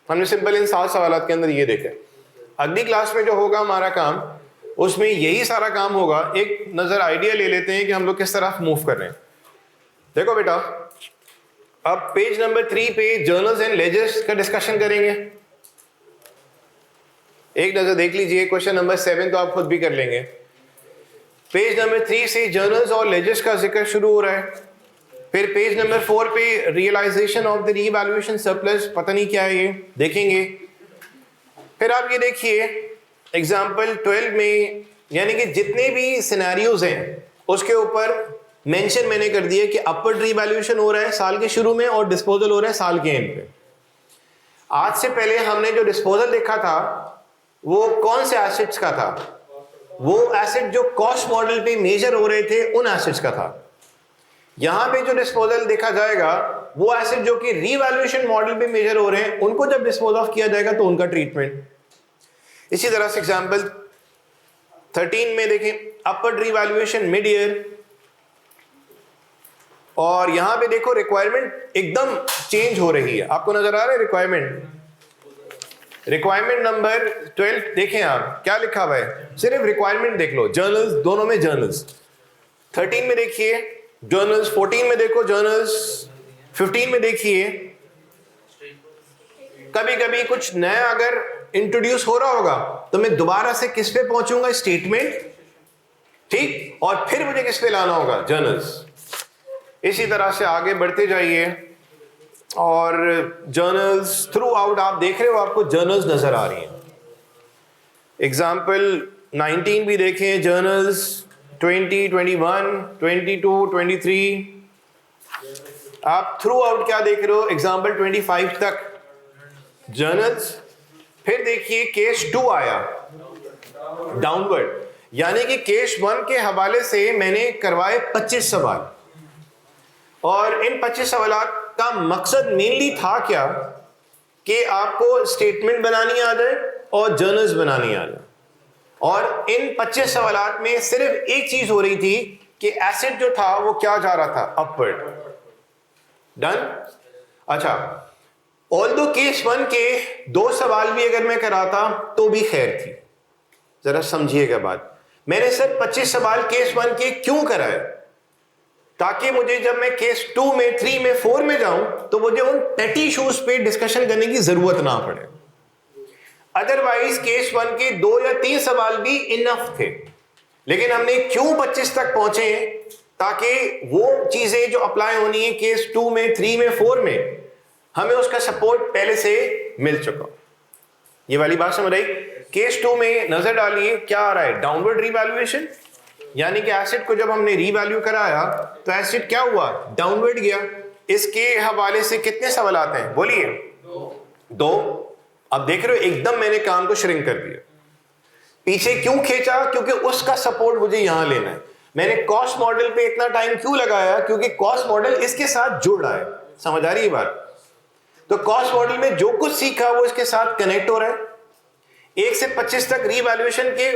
हमने सिंपल इन 7 सवालात के अंदर ये देखा है। अगली क्लास में जो होगा हमारा काम, उसमें यही सारा काम होगा। एक नजर आइडिया ले लेते हैं कि हम लोग किस तरह मूव कर रहे हैं। देखो बेटा, अब पेज नंबर 3 पे जर्नल्स एंड लेजर्स का डिस्कशन करेंगे। एक नजर देख लीजिए, क्वेश्चन नंबर 7 तो आप खुद भी कर लेंगे। पेज नंबर 3 से जर्नल्स और लेजर्स का जिक्र शुरू हो रहा है। फिर पेज नंबर 4 पे realisation of the revaluation surplus, पता नहीं क्या है ये, देखेंगे। फिर आप ये देखिए एग्जाम्पल 12 में, यानी कि जितने भी सिनेरियोज हैं उसके ऊपर मेंशन मैंने कर दिया कि अपवर्ड रीवैल्यूएशन हो रहा है साल के शुरू में और डिस्पोजल हो रहा है साल के एंड पे। आज से पहले हमने जो डिस्पोजल देखा था वो कौन से एसेट्स का था, वो एसेट जो कॉस्ट मॉडल पे मेजर हो रहे थे उन एसेट्स का था। यहां पे जो डिस्पोजल देखा जाएगा वो एसेट जो कि रीवैल्यूएशन मॉडल पे मेजर हो रहे हैं, उनको जब डिस्पोज ऑफ किया जाएगा तो उनका ट्रीटमेंट। इसी तरह से एग्जांपल 13 में देखें, अपवर्ड रीवैल्यूएशन मिड ईयर, और यहां पे देखो रिक्वायरमेंट एकदम चेंज हो रही है। आपको नजर आ रहा है रिक्वायरमेंट नंबर 12 देखें आप, क्या लिखा हुआ है, सिर्फ रिक्वायरमेंट देख लो, जर्नल्स, दोनों में जर्नल्स। 13 में देखिए जर्नल्स, 14 में देखो जर्नल्स, 15 में देखिए। कभी कभी कुछ नया अगर इंट्रोड्यूस हो रहा होगा तो मैं दोबारा से किस पे पहुंचूंगा, स्टेटमेंट, ठीक, और फिर मुझे किस पे लाना होगा, जर्नल्स। इसी तरह से आगे बढ़ते जाइए और जर्नल्स थ्रू आउट आप देख रहे हो, आपको जर्नल्स नजर आ रही हैं। एग्जाम्पल 19 भी देखें, जर्नल्स 20, 21, 22, 23, आप थ्रू आउट क्या देख रहे हो, एग्जाम्पल 25 तक जर्नल्स। फिर देखिए केस 2 आया डाउनवर्ड, यानी कि केस 1 के हवाले से मैंने करवाए 25 सवाल, और इन 25 सवालात का मकसद मेनली था क्या, कि आपको स्टेटमेंट बनानी आ जाए और जर्नल्स बनानी आ जाए। और इन 25 सवालात में सिर्फ एक चीज हो रही थी कि एसेट जो था वो क्या जा रहा था, अपवर्ड। डन। अच्छा, ऑल्दो केस 1 के 2 सवाल भी अगर मैं कराता तो भी खैर थी। जरा समझिएगा बात, मैंने सिर्फ 25 सवाल केस 1 के क्यों कराए, ताकि मुझे जब मैं केस 2 में, 3 में, 4 में जाऊं तो मुझे उन पेटी इश्यूज पे डिस्कशन करने की जरूरत ना पड़े। अदरवाइज केस 1 के 2 या 3 सवाल भी इनफ थे, लेकिन हमने क्यों 25 तक पहुंचे, ताकि वो चीजें जो अप्लाई होनी है केस 2 में, 3 में, 4 में, हमें उसका सपोर्ट पहले से मिल चुका। ये वाली बात समझ आई। केस 2 में नजर डालिए क्या आ रहा है, डाउनवर्ड रीवैल्यूएशन, यानी कि एसेट को जब हमने रीवैल्यू कराया तो एसेट क्या हुआ, डाउनवर्ड गया। इसके हवाले से कितने सवाल आते हैं, बोलिए, 2। अब देख रहे हो एकदम मैंने काम को श्रिंक कर दिया। पीछे क्यों खींचा, क्योंकि उसका सपोर्ट मुझे यहां लेना है। मैंने कॉस्ट मॉडल पे इतना टाइम क्यों लगाया, क्योंकि कॉस्ट मॉडल इसके साथ जुड़ रहा है। समझ आ रही है बात। तो कॉस्ट मॉडल में जो कुछ सीखा वो इसके साथ कनेक्ट हो रहा है। 1 से 25 तक रीवैल्यूएशन के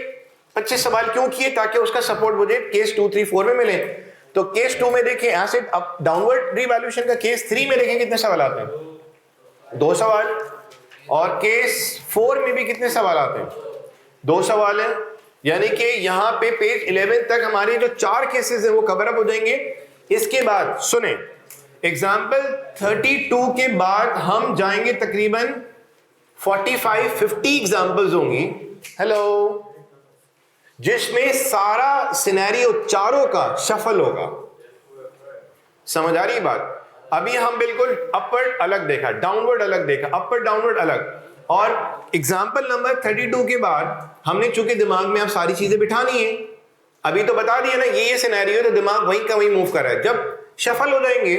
25 सवाल क्यों किए, ताकि उसका सपोर्ट मुझे केस 2, 3, 4 में मिले। तो केस 2 में देखें एसेट अप डाउनवर्ड रीवैल्यूएशन का, केस 3 में देखें कितने सवाल आते हैं, 2 सवाल, और केस 4 में भी कितने सवाल आते हैं, 2 सवाल है। यानी कि यहां पे पेज 11 तक हमारे जो 4 केसेस हैं वो कवर अप हो जाएंगे। इसके बाद सुने, एग्जाम्पल 32 के बाद हम जाएंगे तकरीबन 45-50 एग्जाम्पल्स होंगी, हेलो, जिसमें सारा सिनेरियो चारों का शफल होगा। समझ आ रही बात? अभी हम बिल्कुल अपर अलग देखा, डाउनवर्ड अलग देखा, अपर डाउनवर्ड अलग, और एग्जाम्पल नंबर 32 के बाद हमने चूंकि दिमाग में अब सारी चीजें बिठानी है, अभी तो बता दिया ना ये सिनेरियो, तो दिमाग वहीं का वहीं मूव कर रहा है। जब शफल हो जाएंगे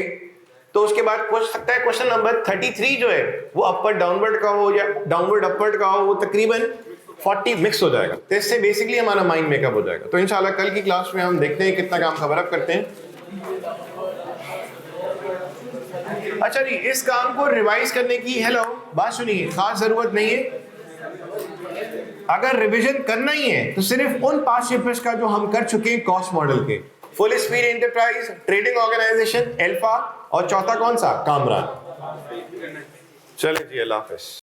तो उसके बाद हो सकता है क्वेश्चन नंबर 33 जो है वो अपर डाउनवर्ड का हो या डाउनवर्ड अपवर्ड का हो, वो तकरीबन 40 मिक्स हो जाएगा। तो इससे बेसिकली हमारा माइंड मेकअप हो जाएगा। तो इंशाल्लाह कल की क्लास में हम देखते हैं कितना काम खबर अप करते हैं। अच्छा जी, इस काम को रिवाइज करने की, हेलो, बात सुनिए, खास जरूरत नहीं है। अगर रिवीजन करना ही है तो सिर्फ उन 5 चैप्टर्स का जो हम कर चुके हैं कॉस्ट मॉडल के, full speed enterprise, trading organisation, alpha, और चौथा कौन सा, कामरान। चलिए जी, अल्लाह हाफिज।